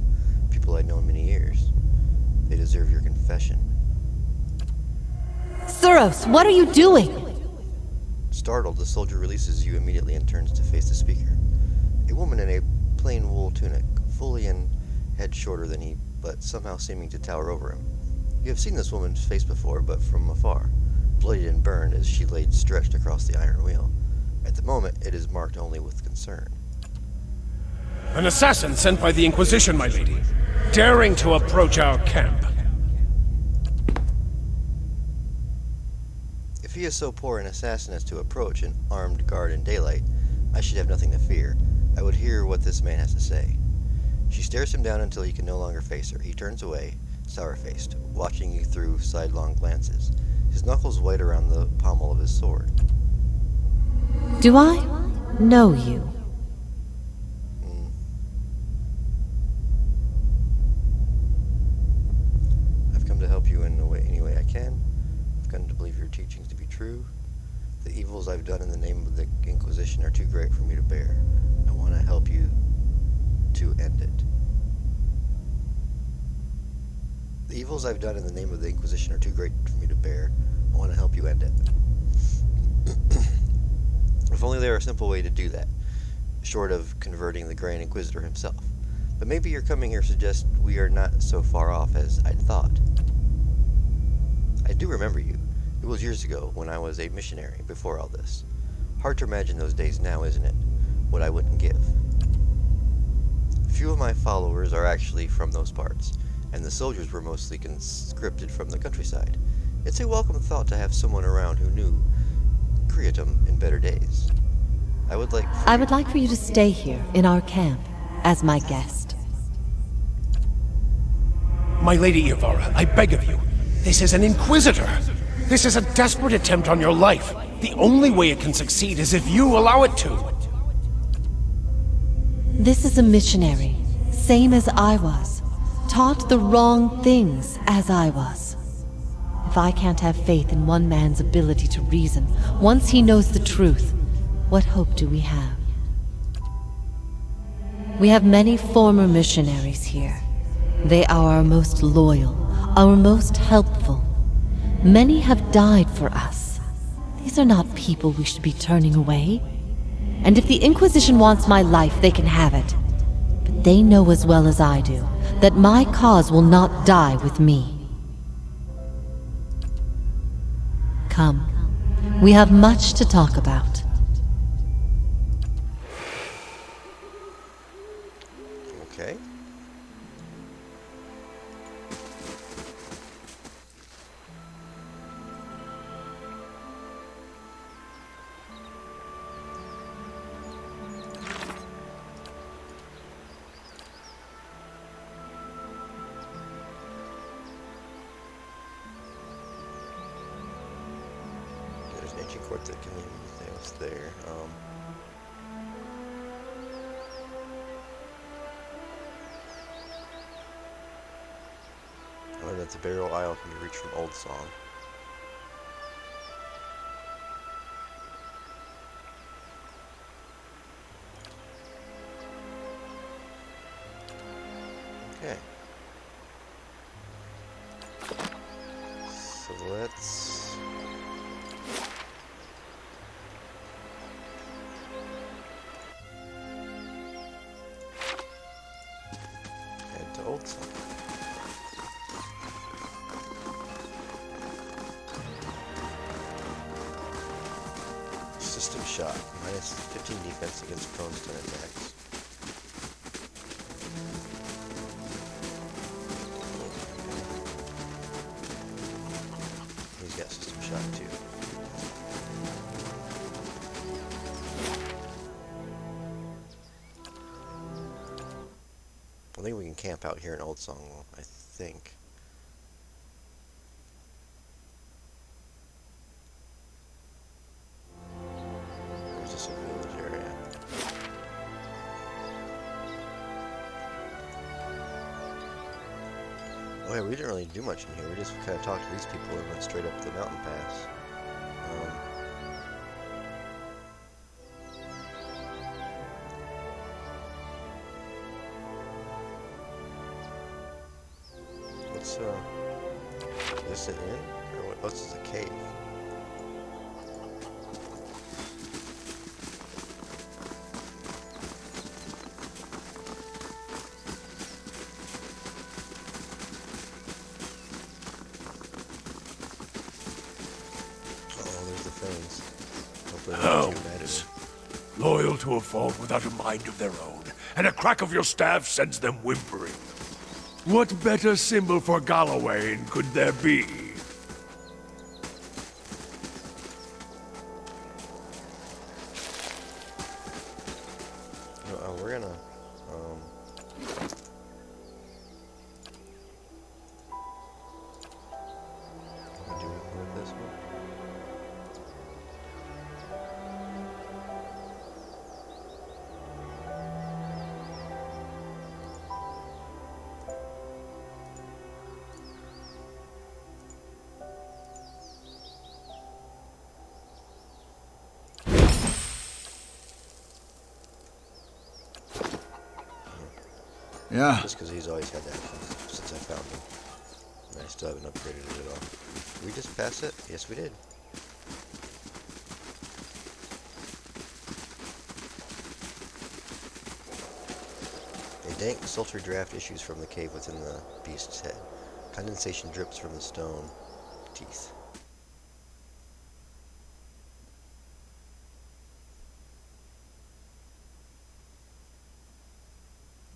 People I'd known many years. They deserve your confession. Suros, what are you doing? Startled, the soldier releases you immediately and turns to face the speaker. A woman in a plain wool tunic, fully and head shorter than he, but somehow seeming to tower over him. You have seen this woman's face before, but from afar, bloodied and burned as she lay stretched across the iron wheel. At the moment, it is marked only with concern. An assassin sent by the Inquisition, my lady, daring to approach our camp. If he is so poor an assassin as to approach an armed guard in daylight, I should have nothing to fear. I would hear what this man has to say. She stares him down until he can no longer face her. He turns away, sour-faced, watching you through sidelong glances, his knuckles white around the pommel of his sword. Do I know you? I've come to help you in any way I can. I've come to believe your teachings to be true. The evils I've done in the name of the Inquisition are too great for me to bear. I want to help you to end it. The evils I've done in the name of the Inquisition are too great for me to bear. I want to help you end it. If only there were a simple way to do that, short of converting the Grand Inquisitor himself. But maybe your coming here suggests we are not so far off as I'd thought. I do remember you. It was years ago, when I was a missionary, before all this. Hard to imagine those days now, isn't it? What I wouldn't give. Few of my followers are actually from those parts, and the soldiers were mostly conscripted from the countryside. It's a welcome thought to have someone around who knew Creatum in better days. I would like for you to stay here in our camp as my guest. My lady Ivara, I beg of you. This is an Inquisitor. This is a desperate attempt on your life. The only way it can succeed is if you allow it to. This is a missionary, same as I was. Taught the wrong things as I was. If I can't have faith in one man's ability to reason, once he knows the truth, what hope do we have? We have many former missionaries here. They are our most loyal, our most helpful. Many have died for us. These are not people we should be turning away. And if the Inquisition wants my life, they can have it. But they know as well as I do that my cause will not die with me. Come, we have much to talk about. Okay. There's an ancient court that can lead us there. I learned that the burial isle can be reached from Old Song. Okay. So let's head to Old Song. System shot. Minus 15 defense against prone stun attacks. He's got system shot too. I think we can camp out here in Old Song, I think. yeah, we didn't really do much in here. We just kind of talked to these people and went straight up the mountain pass. What's is this an inn? Or what's this, a cave? Oh, there's the fangs. Hopefully they're not too mad at Elms, me. loyal to a fault without a mind of their own, and a crack of your staff sends them whimpering. What better symbol for Gallowayne could there be? We're gonna, what do we do with this one? Yeah. Just because he's always had that since I found him. And I still haven't upgraded it at all. Did we just pass it? Yes, we did. A dank, sultry draft issues from the cave within the beast's head. Condensation drips from the stone teeth.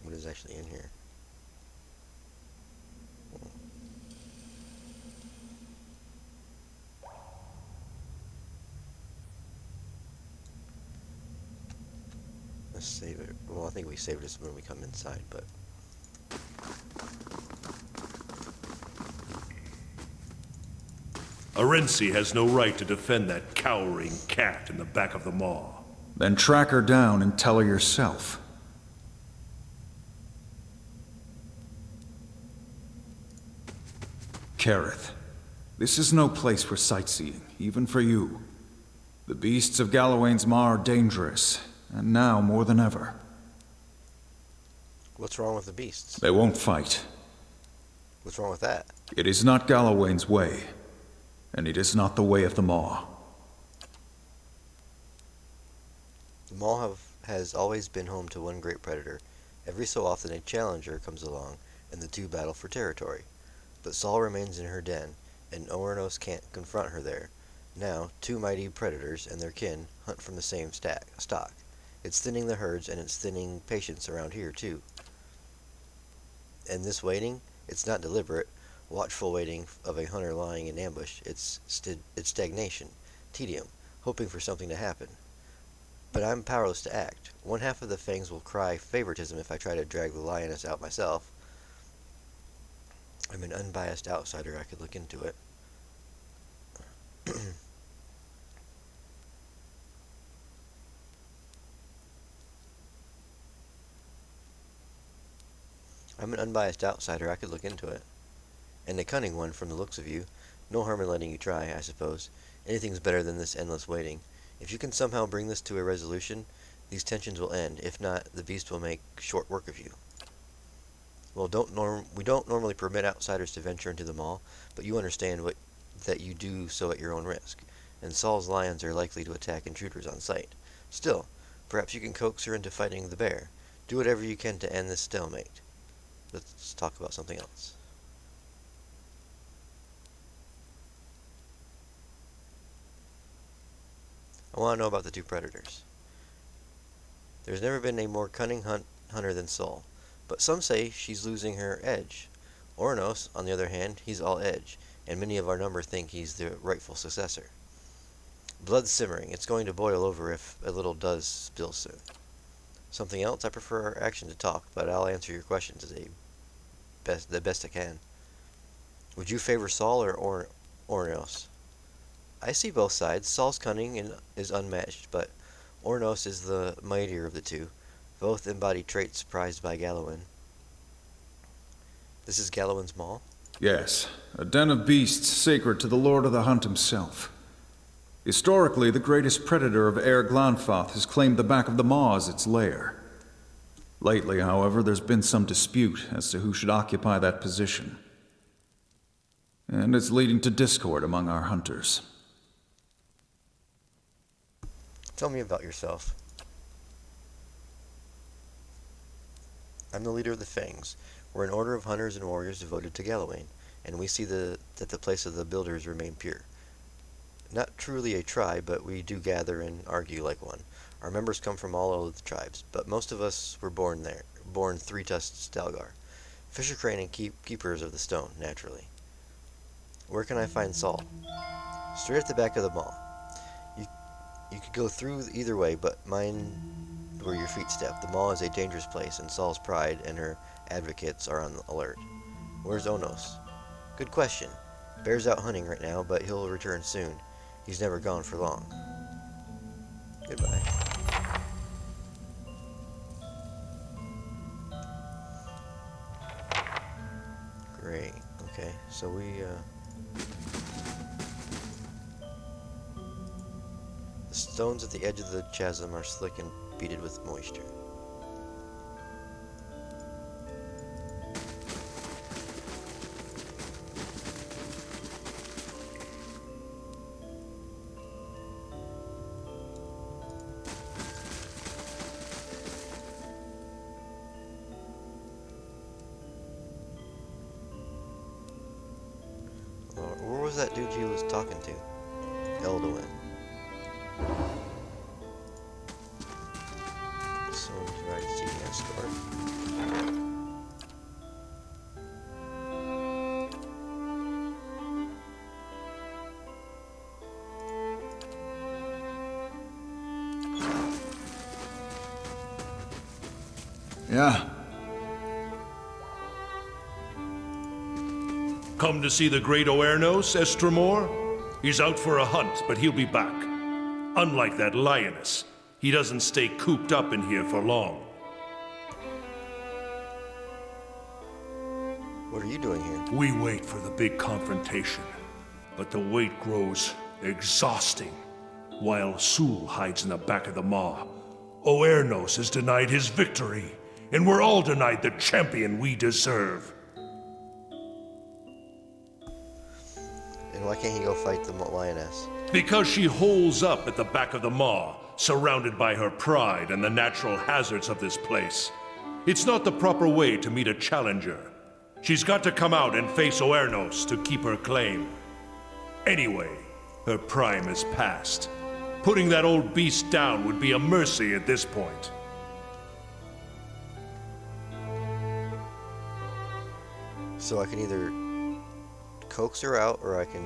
What is actually in here? Let's save it. Well, I think we saved this when we come inside, but Arensi has no right to defend that cowering cat in the back of the maw. Then track her down and tell her yourself. Kareth, this is no place for sightseeing, even for you. The beasts of Gallowayne's Maw are dangerous, and now more than ever. what's wrong with the beasts? They won't fight. What's wrong with that? It is not Gallowayne's way, and it is not the way of the Maw. The Maw has always been home to one great predator. Every so often a challenger comes along, and the two battle for territory. But Saul remains in her den, and Orenos can't confront her there. Now, two mighty predators and their kin hunt from the same stock. It's thinning the herds, and it's thinning patience around here, too. And this waiting, it's not deliberate, watchful waiting of a hunter lying in ambush. It's stagnation, tedium, hoping for something to happen. But I'm powerless to act. One half of the fangs will cry favoritism if I try to drag the lioness out myself. I'm an unbiased outsider. I could look into it. I'm an unbiased outsider. I could look into it. And a cunning one from the looks of you. No harm in letting you try, I suppose. Anything's better than this endless waiting. If you can somehow bring this to a resolution, these tensions will end. If not, the beast will make short work of you. Well, we don't normally permit outsiders to venture into the Maw, but you understand that you do so at your own risk, and Saul's lions are likely to attack intruders on sight. Still, perhaps you can coax her into fighting the bear. Do whatever you can to end this stalemate. Let's talk about something else. I want to know about the two predators. There's never been a more cunning hunter than Saul, but some say she's losing her edge. Ornos, on the other hand, he's all edge, and many of our number think he's the rightful successor. Blood's simmering. It's going to boil over if a little does spill soon. Something else? I prefer action to talk, but I'll answer your questions the best I can. Would you favor Saul or Ornos? I see both sides. Saul's cunning is unmatched, but Ornos is the mightier of the two. Both embody traits prized by Gallowin. This is Gallowin's Maw? Yes, a den of beasts sacred to the Lord of the Hunt himself. Historically, the greatest predator of Air Glanfoth has claimed the back of the Maw as its lair. Lately, however, there's been some dispute as to who should occupy that position. And it's leading to discord among our hunters. Tell me about yourself. I'm the leader of the Fangs. We're an order of hunters and warriors devoted to Gallowayne, and we see that the place of the builders remain pure. Not truly a tribe, but we do gather and argue like one. Our members come from all over the tribes, but most of us were born three-tusked Stalgar. Fisher Crane and keepers of the stone, naturally. Where can I find Saul? Straight at the back of the mall. You could go through either way, but mind where your feet step. The mall is a dangerous place, and Saul's pride and her advocates are on alert. Where's Onos? Good question. Bear's out hunting right now, but he'll return soon. He's never gone for long. Goodbye. Great. Okay, so the stones at the edge of the chasm are slick and beaded with moisture. Where was that dude you was talking to? Elduin. Someone's right seeking escort. Yeah. Come to see the great Oernos, Estremor? He's out for a hunt, but he'll be back. Unlike that lioness, he doesn't stay cooped up in here for long. What are you doing here? We wait for the big confrontation, but the wait grows exhausting. While Sul hides in the back of the maw, Oernos is denied his victory, and we're all denied the champion we deserve. And why can't he go fight the lioness? Because she holes up at the back of the maw, surrounded by her pride and the natural hazards of this place. It's not the proper way to meet a challenger. She's got to come out and face Oernos to keep her claim. Anyway, her prime is past. Putting that old beast down would be a mercy at this point. So I can either coax her out, or I can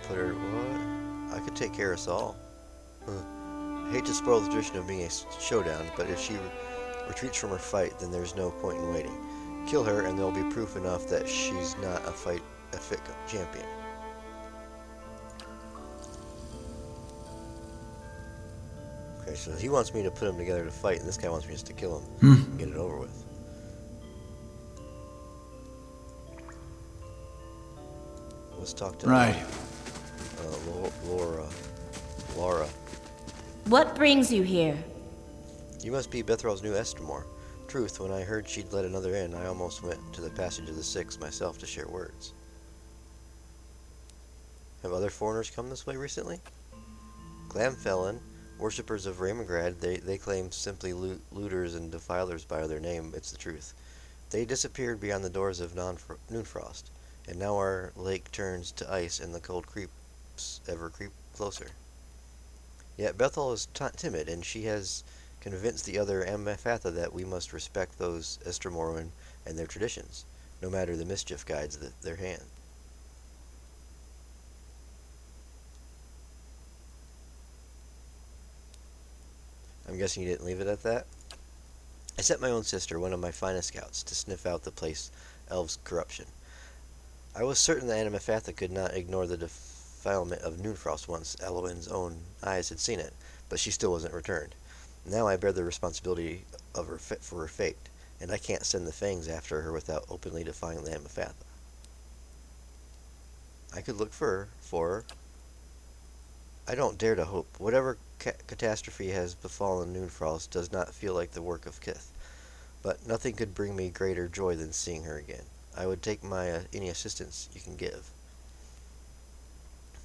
put her... What? I could take care of Saul. I hate to spoil the tradition of being a showdown, but if she retreats from her fight, then there's no point in waiting. Kill her, and there'll be proof enough that she's not a fit champion. Okay, so he wants me to put them together to fight, and this guy wants me just to kill him and get it over with. Let's talk to Laura. What brings you here? You must be Bethral's new Estremor. Truth, when I heard she'd let another in, I almost went to the Passage of the Six myself to share words. Have other foreigners come this way recently? Glamfelin, worshippers of Raymongrad, they claim simply looters and defilers by their name. It's the truth. They disappeared beyond the doors of Noonfrost, and now our lake turns to ice and the cold creeps ever creep closer. Yet Bethel is timid, and she has convinced the other Amaphatha that we must respect those Estremorwan and their traditions, no matter the mischief guides their hand. I'm guessing you didn't leave it at that? I sent my own sister, one of my finest scouts, to sniff out the place Elves' corruption. I was certain that Amaphatha could not ignore the defilement of Noonfrost once Eloin's own eyes had seen it, but she still wasn't returned. Now I bear the responsibility of for her fate. and I can't send the fangs after her without openly defying the Amafatha. I could look for her. I don't dare to hope. Whatever catastrophe has befallen Noonfrost does not feel like the work of Kith, but nothing could bring me greater joy than seeing her again. I would take any assistance you can give.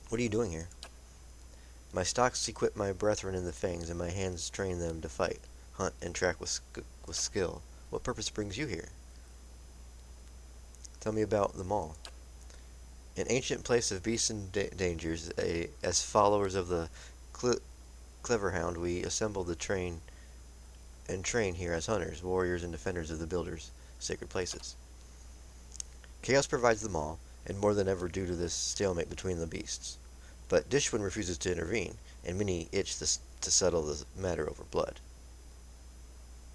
What are you doing here? My stocks equip my brethren in the fangs, and my hands train them to fight, hunt, and track with skill. What purpose brings you here? Tell me about the mall. An ancient place of beasts and dangers. As followers of the Cleverhound, we assemble the train here as hunters, warriors, and defenders of the Builder's sacred places. Chaos provides the mall, and more than ever due to this stalemate between the beasts. But Dishwin refuses to intervene, and many itch to settle the matter over blood.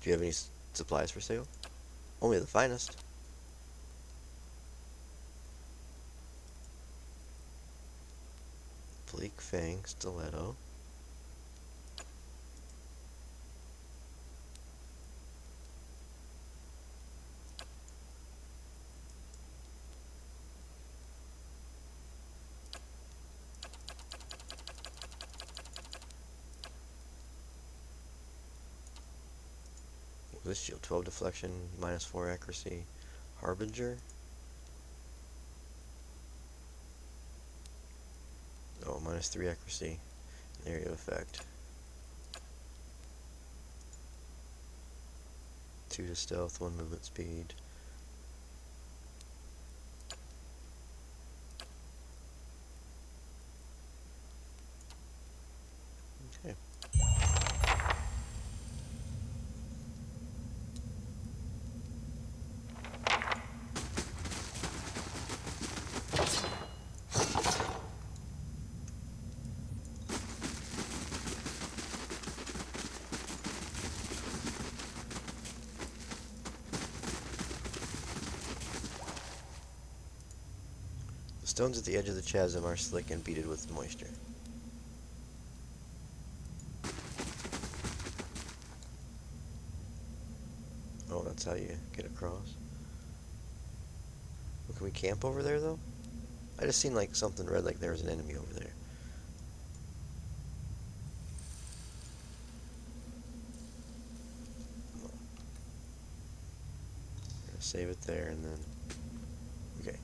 Do you have any supplies for sale? Only the finest. Bleak Fang Stiletto. This shield, 12 deflection, -4 accuracy. Harbinger. Oh, -3 accuracy. Area of effect. 2 to stealth, 1 movement speed. Okay. The stones at the edge of the chasm are slick and beaded with moisture. Oh, that's how you get across. Well, can we camp over there, though? I just seen like something red, like there was an enemy over there. Gonna save it there, and then... Okay.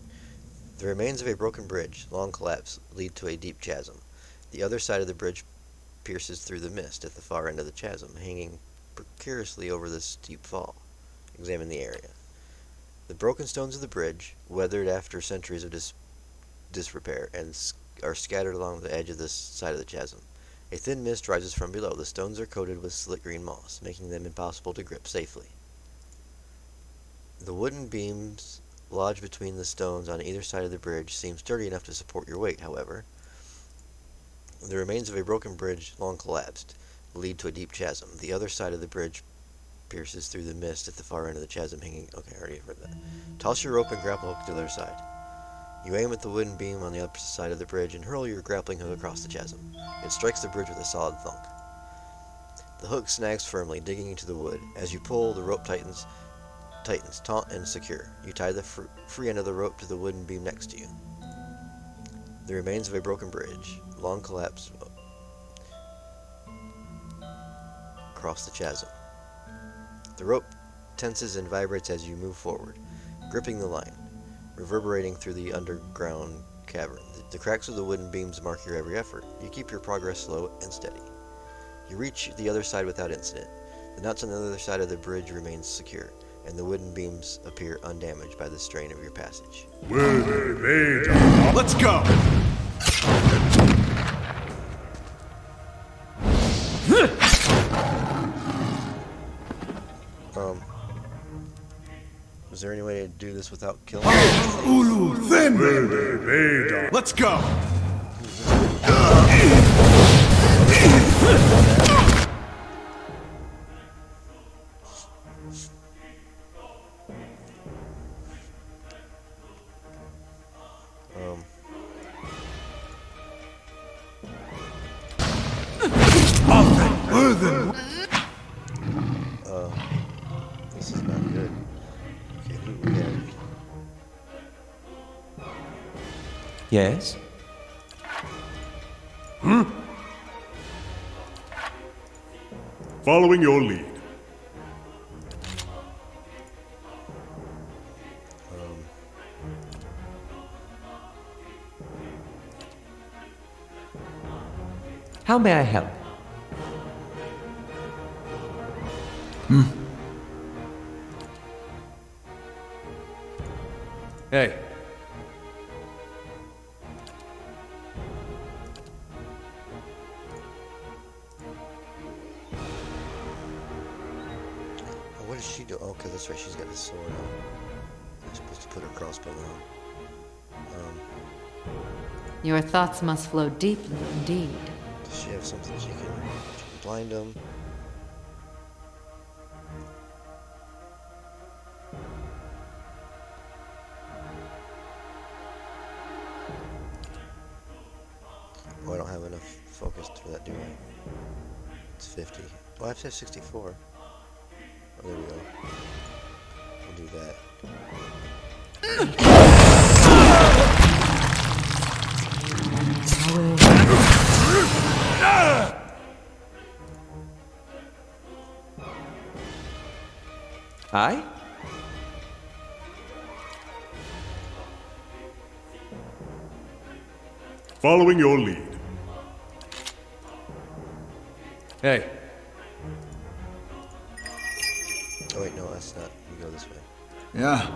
The remains of a broken bridge, long collapsed, lead to a deep chasm. The other side of the bridge pierces through the mist at the far end of the chasm, hanging precariously over this steep fall. Examine the area. The broken stones of the bridge, weathered after centuries of disrepair, are scattered along the edge of this side of the chasm. A thin mist rises from below. The stones are coated with slick green moss, making them impossible to grip safely. The wooden beams lodged between the stones on either side of the bridge seem sturdy enough to support your weight, however. The remains of a broken bridge, long collapsed, lead to a deep chasm. The other side of the bridge pierces through the mist at the far end of the chasm, hanging... Okay, I already heard that. Toss your rope and grapple hook to the other side. You aim at the wooden beam on the upper side of the bridge and hurl your grappling hook across the chasm. It strikes the bridge with a solid thunk. The hook snags firmly, digging into the wood. As you pull, the rope tightens, taut and secure. You tie the free end of the rope to the wooden beam next to you. The remains of a broken bridge, long collapsed, across the chasm. The rope tenses and vibrates as you move forward, gripping the line, reverberating through the underground cavern. The cracks of the wooden beams mark your every effort. You keep your progress slow and steady. You reach the other side without incident. The nuts on the other side of the bridge remain secure, and the wooden beams appear undamaged by the strain of your passage. Let's go! Is there any way to do this without killing Ulu, then! Let's go! This is not good. Yes? Following your lead. How may I help? Hey. Oh, what does she do? Oh, okay, that's right. She's got the sword on. I'm supposed to put her crossbow on. Your thoughts must flow deeply indeed. Does she have something she can blind them? Oh, I don't have enough focus for that, do I? It's 50. Oh, I have to have 64. Oh, there we go. We'll do that. I? Following your lead. Hey. Oh, wait, no, that's not. We go this way. Yeah.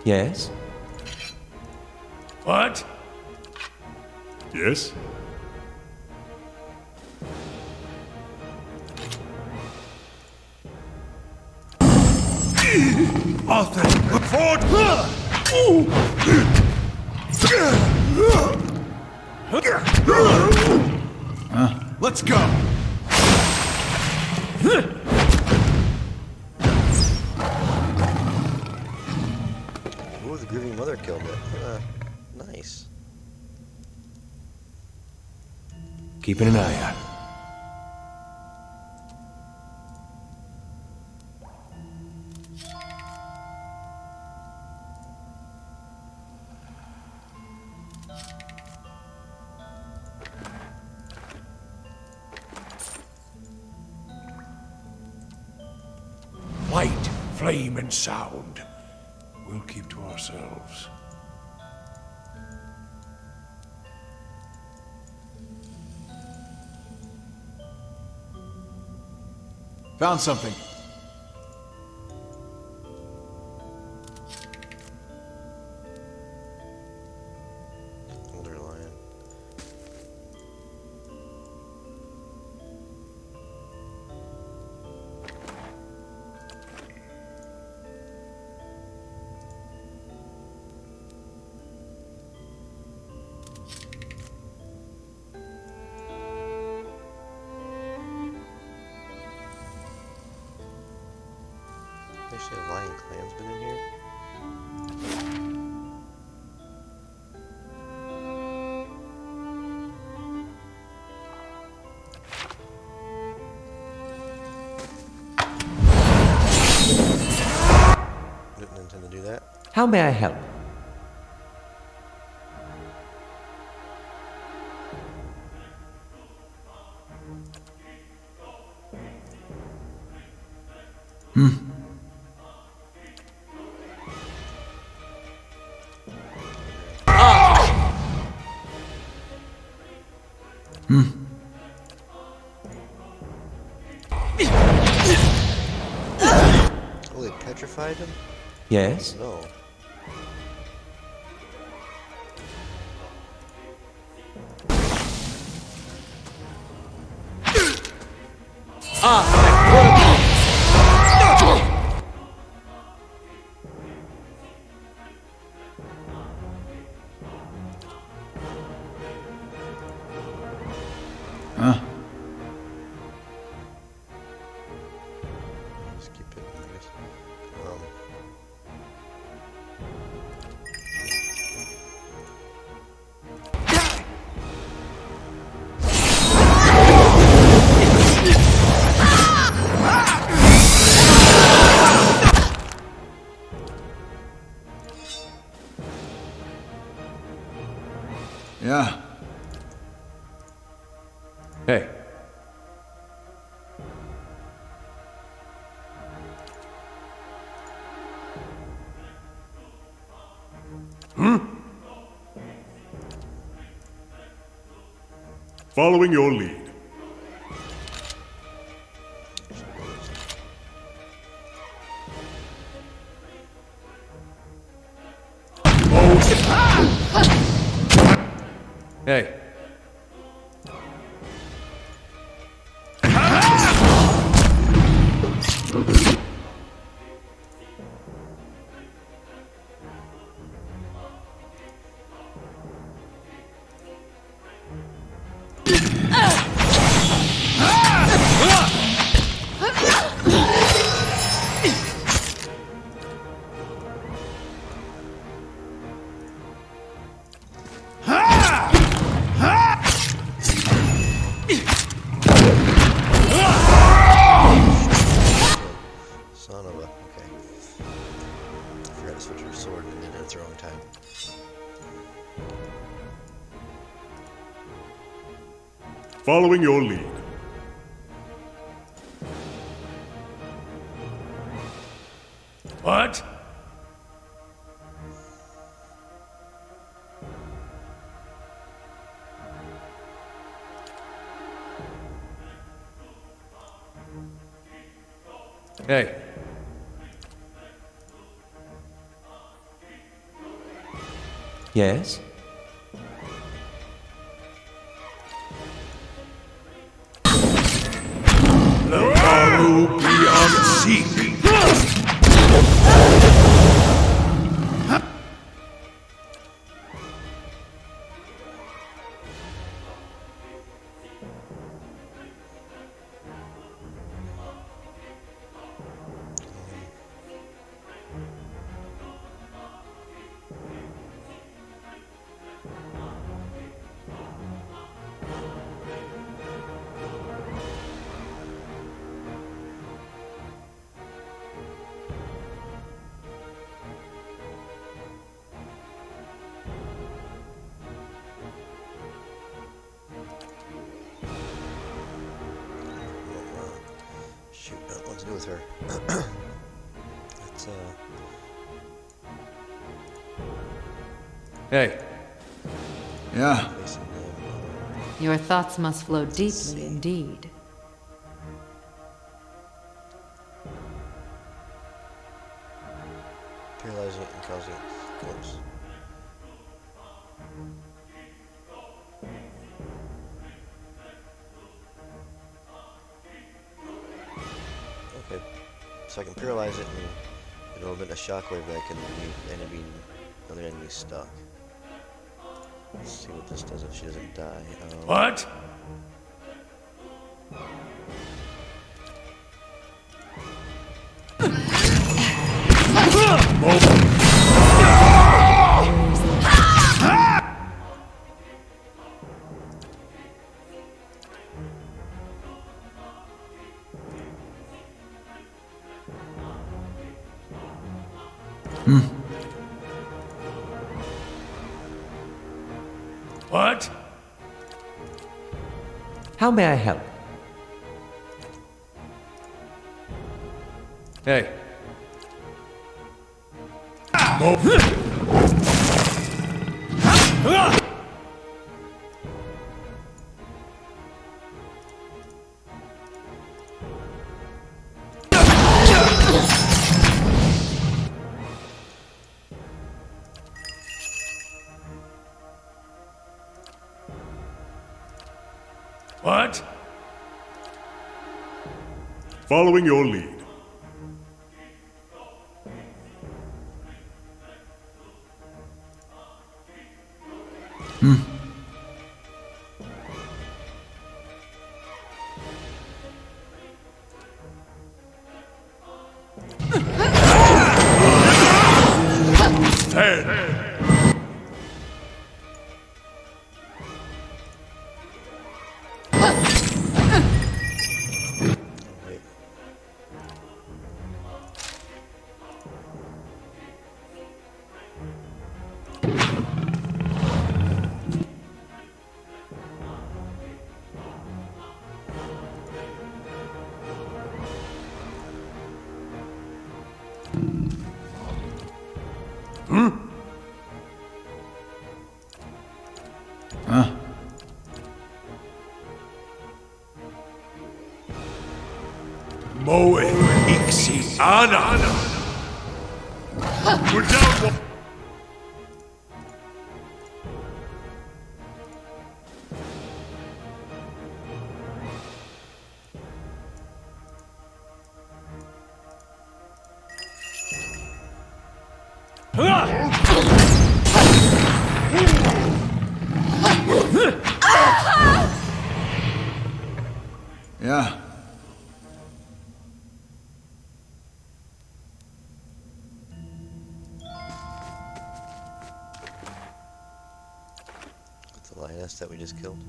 Yes? What? Yes? Arthur, look forward! Let's go! Ooh, the Grieving Mother killed it. Nice. Keeping an eye out. Light, flame, and sound. We'll keep to ourselves. Found something. Older lion. Actually, a lion clan's been in here. Didn't intend to do that. How may I help? Oh, they petrified him? Yes? No. Huh? Just keep it Yeah. Hey. Following your lead. Hey. Son of a... Okay. Forgot to switch your sword and did it at the wrong time. Following your lead. What? Hey. Yes? The Baru beyond seek. Shoot, what to do with her? Let's, Hey. Yeah. facing them. Your thoughts must flow deeply indeed. Paralyzing and causing... Whoops. Okay, so I can paralyze it and it'll emit a shockwave that can leave another enemy stuck. Let's see what this does if she doesn't die. What? What? How may I help? Hey. What? Following your lead. Wait. Huh? Moe Ixi Ana. We're down one. Yeah. The lioness that we just killed.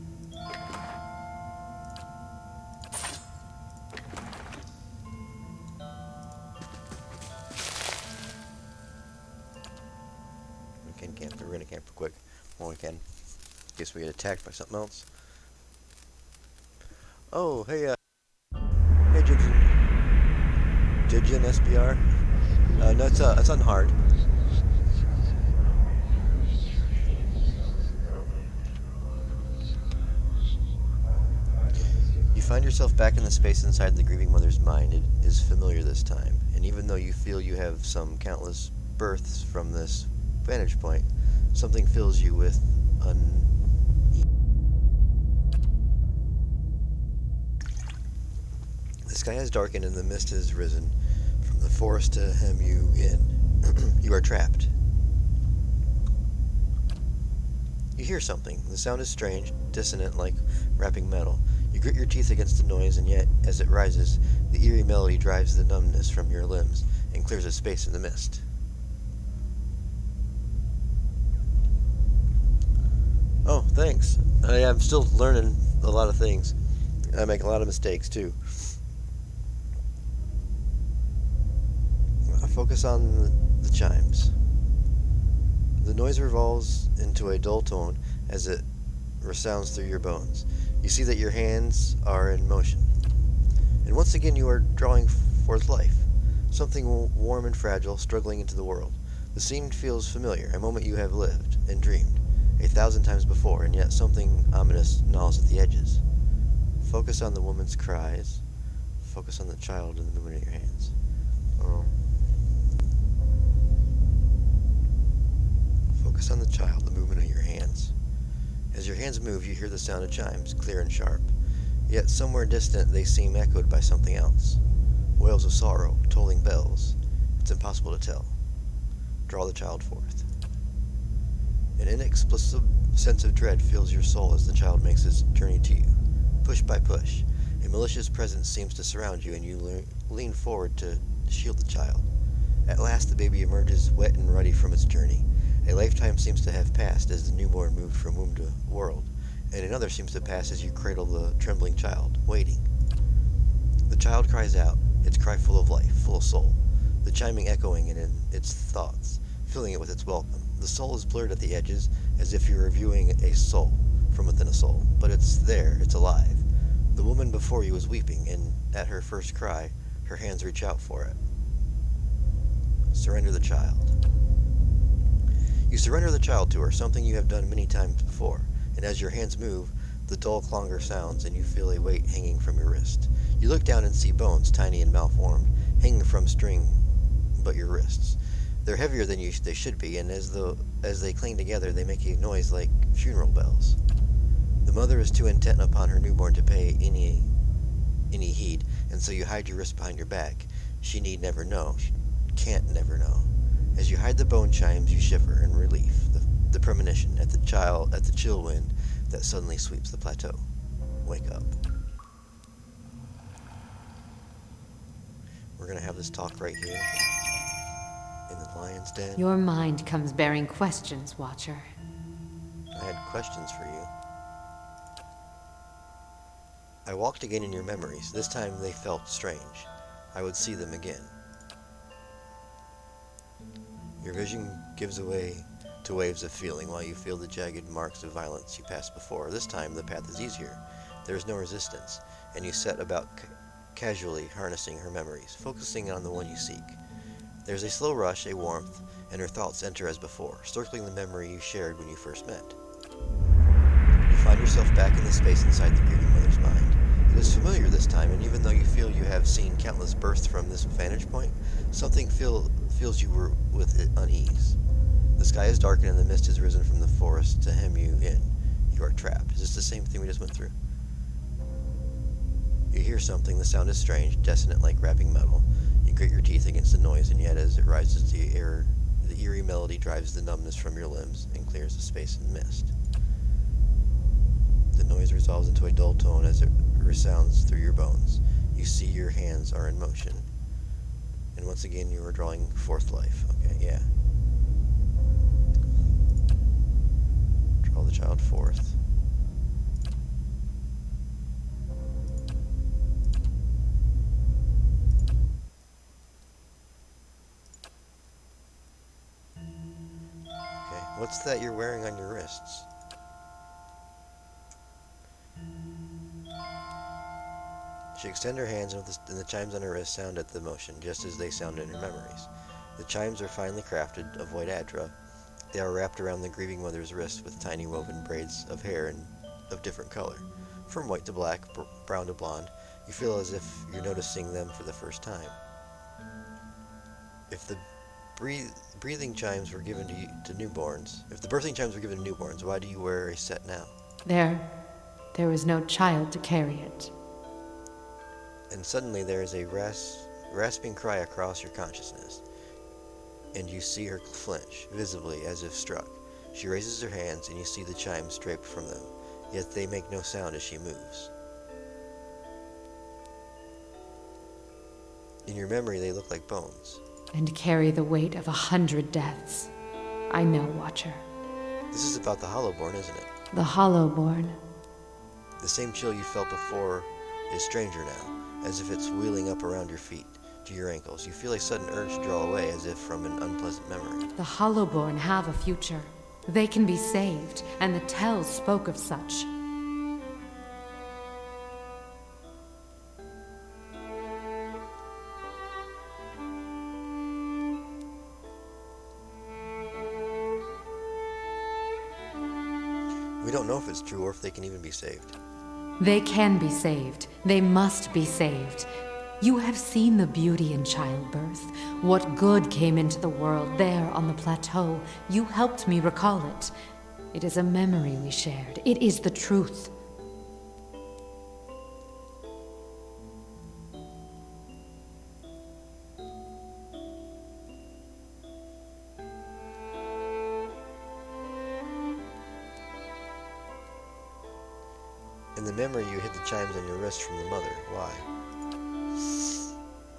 We can camp. We're gonna camp real quick when we can. In case we get attacked by something else. Oh, hey, hey, Jijin SBR. No, it's on hard. You find yourself back in the space inside the grieving mother's mind. It is familiar this time, and even though you feel you have some countless births from this vantage point, something fills you with The sky has darkened and the mist has risen from the forest to hem you in. You are trapped. You hear something. The sound is strange, dissonant like rapping metal. You grit your teeth against the noise, and yet, as it rises, the eerie melody drives the numbness from your limbs and clears a space in the mist. Oh, thanks. I'm still learning a lot of things. I make a lot of mistakes, too. Focus on the chimes. The noise revolves into a dull tone as it resounds through your bones. You see that your hands are in motion. And once again you are drawing forth life. Something warm and fragile struggling into the world. The scene feels familiar, a moment you have lived and dreamed 1,000 times before, and yet something ominous gnaws at the edges. Focus on the woman's cries. Focus on the child in the movement of your hands. Focus on the child, the movement of your hands. As your hands move, you hear the sound of chimes, clear and sharp. Yet somewhere distant, they seem echoed by something else. Wails of sorrow, tolling bells. It's impossible to tell. Draw the child forth. An inexplicable sense of dread fills your soul as the child makes its journey to you. Push by push, a malicious presence seems to surround you, and you lean forward to shield the child. At last, the baby emerges wet and ruddy from its journey. A lifetime seems to have passed as the newborn moved from womb to world, and another seems to pass as you cradle the trembling child, waiting. The child cries out, its cry full of life, full of soul, the chiming echoing in its thoughts, filling it with its welcome. The soul is blurred at the edges, as if you were viewing a soul from within a soul, but it's there, it's alive. The woman before you is weeping, and at her first cry, her hands reach out for it. Surrender the child. You surrender the child to her, something you have done many times before, and as your hands move, the dull clangor sounds and you feel a weight hanging from your wrist. You look down and see bones, tiny and malformed, hanging from string but your wrists. They're heavier than they should be, and as they cling together, they make a noise like funeral bells. The mother is too intent upon her newborn to pay any heed, and so you hide your wrist behind your back. She need never know. She can't never know. As you hide the bone chimes, you shiver in relief, the premonition at the chill wind that suddenly sweeps the plateau. Wake up. We're gonna have this talk right here in the lion's den. Your mind comes bearing questions, Watcher. I had questions for you. I walked again in your memories. This time they felt strange. I would see them again. Your vision gives way to waves of feeling while you feel the jagged marks of violence you passed before. This time the path is easier. There is no resistance, and you set about casually harnessing her memories, focusing on the one you seek. There's a slow rush, a warmth, and her thoughts enter as before, circling the memory you shared when you first met. You find yourself back in the space inside the grieving mother's mind. It is familiar this time, and even though you feel you have seen countless births from this vantage point, something fills you with unease. The sky is darkened and the mist has risen from the forest to hem you in. You are trapped. Is this the same thing we just went through? You hear something. The sound is strange, dissonant like rapping metal. You grit your teeth against the noise, and yet as it rises to the air, the eerie melody drives the numbness from your limbs and clears the space in mist. The noise resolves into a dull tone as it resounds through your bones. You see your hands are in motion. And once again you are drawing forth life. Okay, yeah. Draw the child forth. Okay, what's that you're wearing on your wrists? She extends her hands, and the chimes on her wrist sound at the motion, just as they sound in her memories. The chimes are finely crafted of white adra. They are wrapped around the grieving mother's wrist with tiny woven braids of hair of different color. From white to black, brown to blonde, you feel as if you're noticing them for the first time. If the breathing chimes were given to newborns, if the birthing chimes were given to newborns, why do you wear a set now? There was no child to carry it. And suddenly there is a rasping cry across your consciousness, and you see her flinch, visibly as if struck. She raises her hands, and you see the chimes draped from them, yet they make no sound as she moves. In your memory, they look like bones. And carry the weight of 100 deaths. I know, Watcher. This is about the Hollowborn, isn't it? The Hollowborn. The same chill you felt before is stranger now, as if it's wheeling up around your feet, to your ankles. You feel a sudden urge to draw away, as if from an unpleasant memory. The Hollowborn have a future. They can be saved, and the tells spoke of such. We don't know if it's true or if they can even be saved. They can be saved. They must be saved. You have seen the beauty in childbirth. What good came into the world there on the plateau. You helped me recall it. It is a memory we shared. It is the truth. In the memory, you hid the chimes on your wrist from the mother. Why?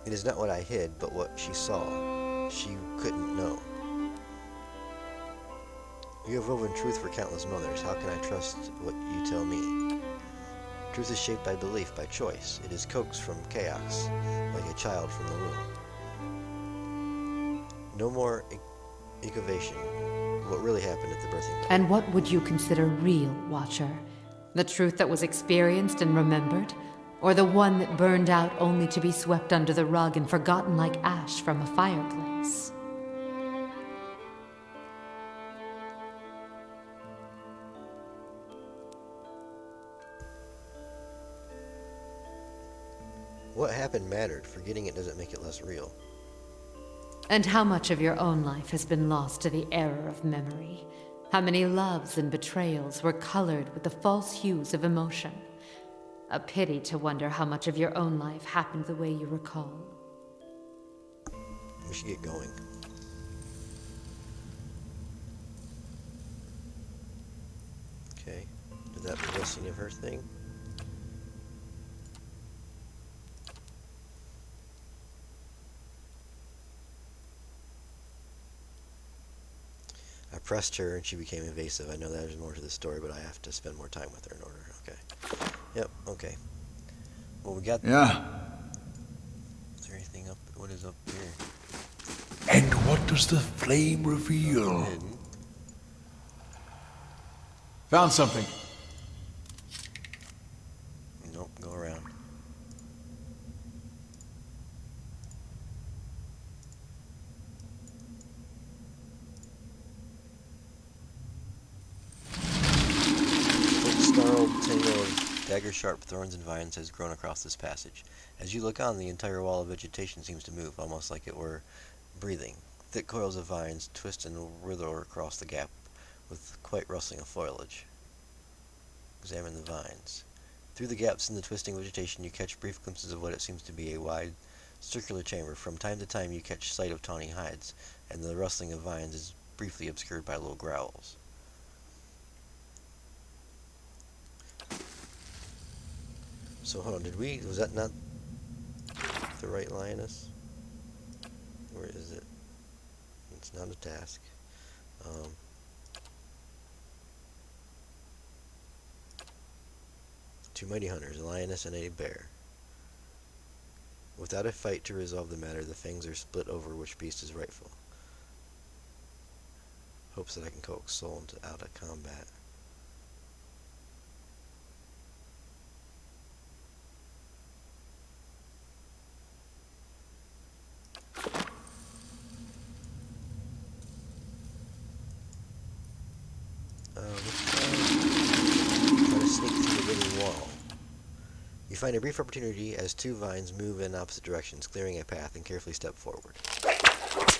It is not what I hid, but what she saw. She couldn't know. You have woven truth for countless mothers. How can I trust what you tell me? Truth is shaped by belief, by choice. It is coaxed from chaos, like a child from the womb. No more equivation. What really happened at the birthing time. And what would you consider real, Watcher? The truth that was experienced and remembered? Or the one that burned out only to be swept under the rug and forgotten like ash from a fireplace? What happened mattered. Forgetting it doesn't make it less real. And how much of your own life has been lost to the error of memory? How many loves and betrayals were colored with the false hues of emotion? A pity to wonder how much of your own life happened the way you recall. We should get going. Okay. Did that possess any of her thing? I pressed her and she became evasive. I know that there's more to the story, but I have to spend more time with her in order. Okay. Yep, okay. Well, we got... Yeah. Is there anything up? What is up here? And what does the flame reveal? Hidden. Found something. Nope, go around. Dagger-sharp thorns and vines has grown across this passage. As you look on, the entire wall of vegetation seems to move, almost like it were breathing. Thick coils of vines twist and writhe across the gap with quite rustling of foliage. Examine the vines. Through the gaps in the twisting vegetation, you catch brief glimpses of what it seems to be a wide, circular chamber. From time to time, you catch sight of tawny hides, and the rustling of vines is briefly obscured by low growls. So hold on, was that not the right lioness? Where is it? It's not a task. Two mighty hunters, a lioness and a bear. Without a fight to resolve the matter, the fangs are split over which beast is rightful. Hopes that I can coax Soul out of combat. Try to sneak through the living wall. You find a brief opportunity as two vines move in opposite directions, clearing a path, and carefully step forward.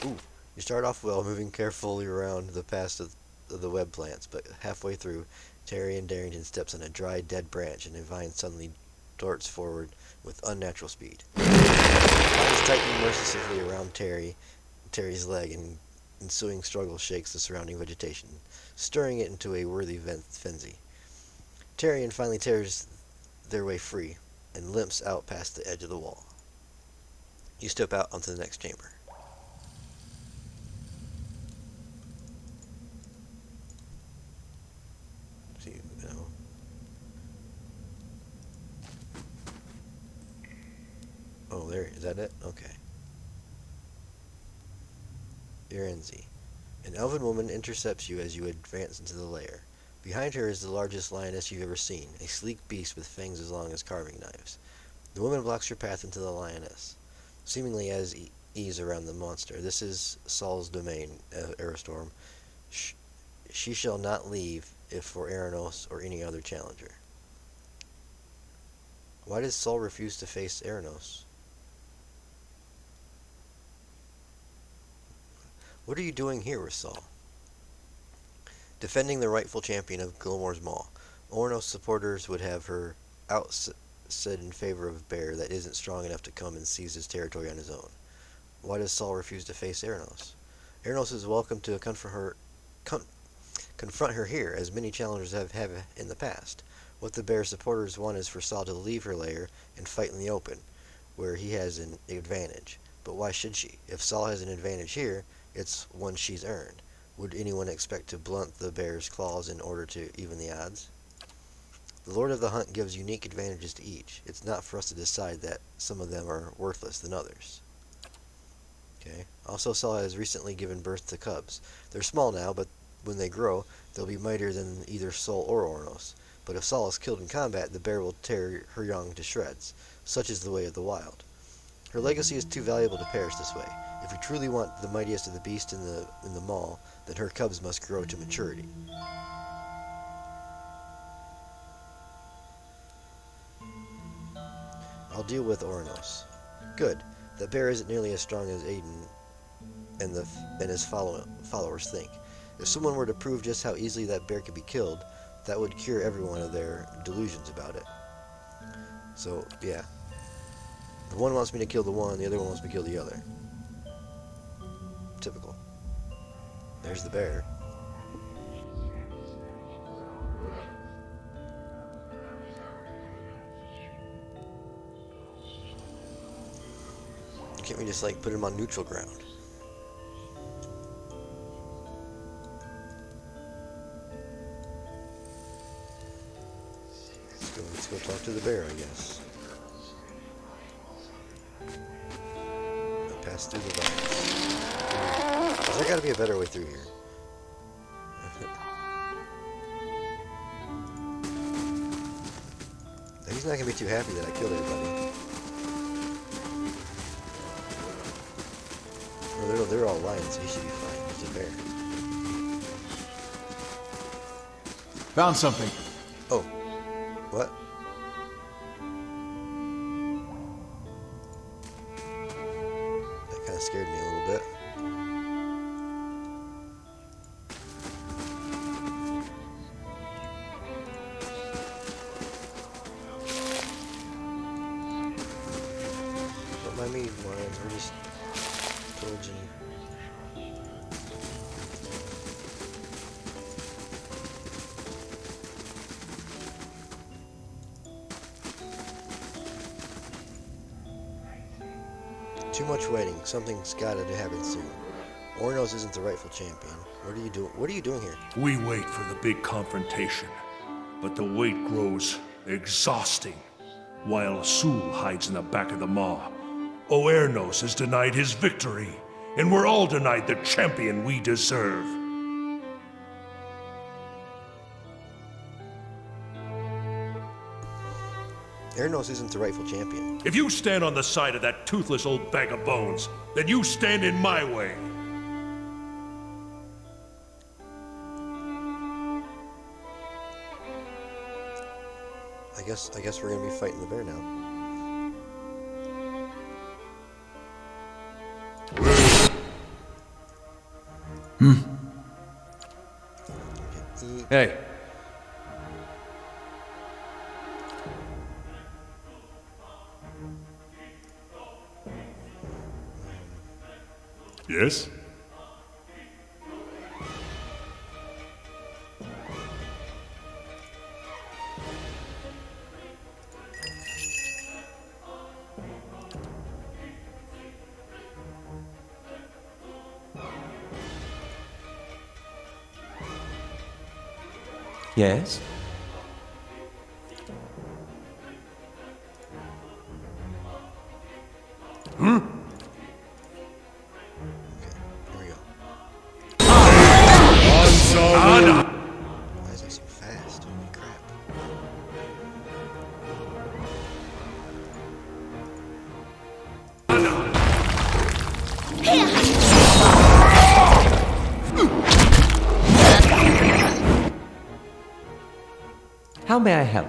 Ooh. You start off well, moving carefully around the path of the web plants, but halfway through, Tyrion Darrington steps on a dry, dead branch, and a vine suddenly darts forward with unnatural speed. Vines tighten mercilessly around Terry's leg, and ensuing struggle shakes the surrounding vegetation, stirring it into a worthy frenzy. Tyrion finally tears their way free and limps out past the edge of the wall. You step out onto the next chamber. See, Oh, there, is that it? Okay. Irenzi. An elven woman intercepts you as you advance into the lair. Behind her is the largest lioness you've ever seen, a sleek beast with fangs as long as carving knives. The woman blocks your path into the lioness, seemingly as ease around the monster. This is Saul's domain, Aristorm. She shall not leave if for Aranos or any other challenger. Why does Saul refuse to face Aranos? What are you doing here with Saul? Defending the rightful champion of Gilmore's Maw. Aranos supporters would have her said in favor of a bear that isn't strong enough to come and seize his territory on his own. Why does Saul refuse to face Aranos? Aranos is welcome to confront her here, as many challengers have in the past. What the bear supporters want is for Saul to leave her lair and fight in the open, where he has an advantage. But why should she? If Saul has an advantage here, it's one she's earned. Would anyone expect to blunt the bear's claws in order to even the odds? The Lord of the Hunt gives unique advantages to each. It's not for us to decide that some of them are worthless than others. Okay. Also, Saul has recently given birth to cubs. They're small now, but when they grow, they'll be mightier than either Saul or Aranos. But if Saul is killed in combat, the bear will tear her young to shreds. Such is the way of the wild. Her legacy is too valuable to perish this way. If we truly want the mightiest of the beasts in the maw, then her cubs must grow to maturity. I'll deal with Aranos. Good. That bear isn't nearly as strong as Aiden and his followers think. If someone were to prove just how easily that bear could be killed, that would cure everyone of their delusions about it. So, yeah. The one wants me to kill the one, the other one wants me to kill the other. Typical. There's the bear. Can't we just, like, put him on neutral ground? Let's go talk to the bear, I guess. Pass through the vines. There's gotta be a better way through here. He's not gonna be too happy that I killed everybody. No, they're all lions, so he should be fine. He's a bear. Found something. Oh. What? scared me a little bit. Don't mind me, Lions. We're just pillaging. Too much waiting. Something's gotta happen soon. Ornos isn't the rightful champion. What are you doing here? We wait for the big confrontation, but the wait grows exhausting. While Sul hides in the back of the maw, Oernos has denied his victory, and we're all denied the champion we deserve. Ernos isn't the rightful champion. If you stand on the side of that toothless old bag of bones, then you stand in my way. I guess we're gonna be fighting the bear now. Hey. Yes? Yes? Here we go. Why is that so fast? Holy crap. How may I help?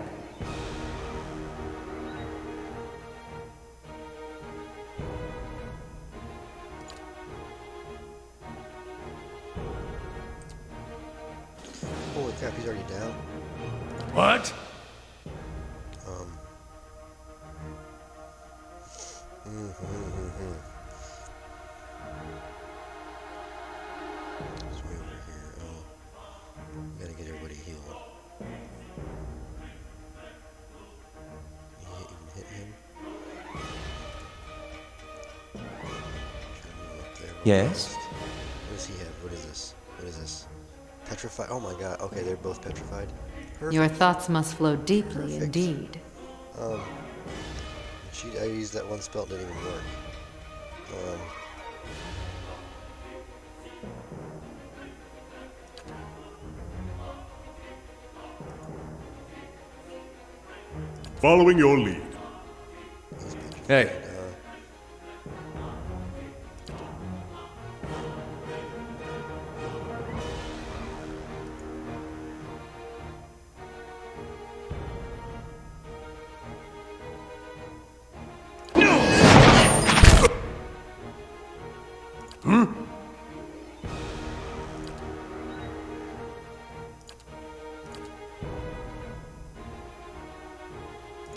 Holy crap, he's already down. What? It's way over here. Oh. We gotta get everybody healed. Can you even hit him? Try to move up there real Yes? fast. What does he have? What is this? What is this? Petrified. Oh my god. Okay, they're both petrified. Perfect. Your thoughts must flow deeply Perfect. indeed. I used that one spell, it didn't even work. Following your lead. He's petrified. Hey.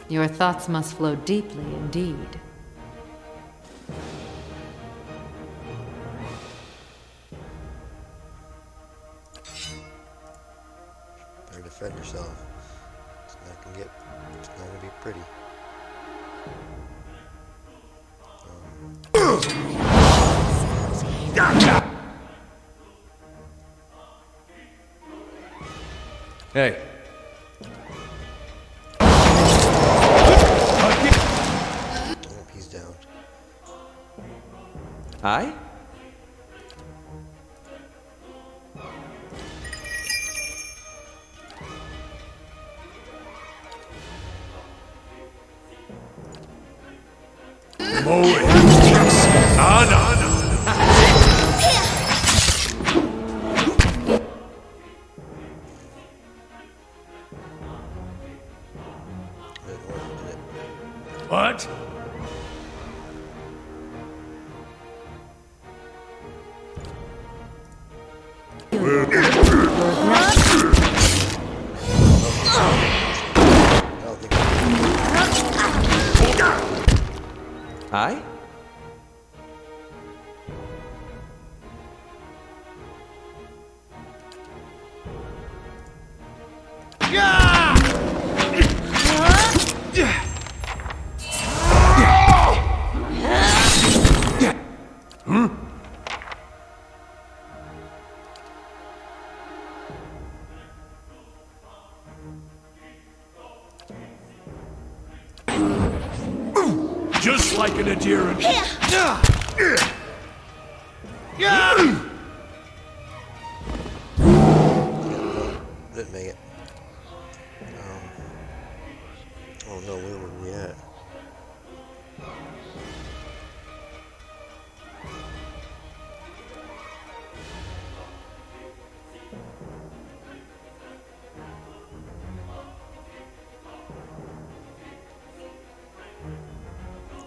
Your thoughts must flow deeply indeed. Better defend yourself. It's not gonna be pretty. Hey. Yep, he's down. I? Mow it. No. Didn't work, did it? What? I don't think I? Just like an adherent. didn't make it. Oh no, where were we at?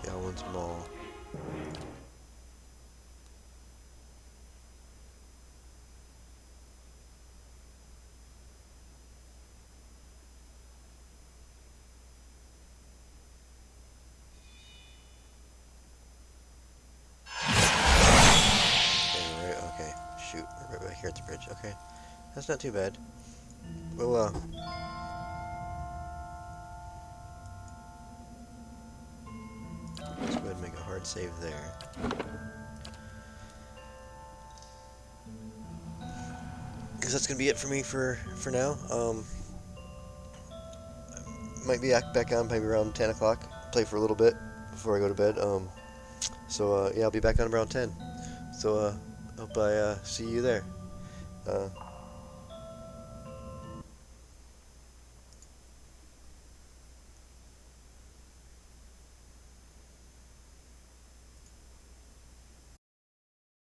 Elms Mall. Okay, shoot, we're right back here at the bridge. Okay, that's not too bad. Well, let's go ahead and make a hard save there. Because that's gonna be it for me for now. Might be back on maybe around 10 o'clock. Play for a little bit before I go to bed. Yeah, I'll be back on around 10. So hope I see you there.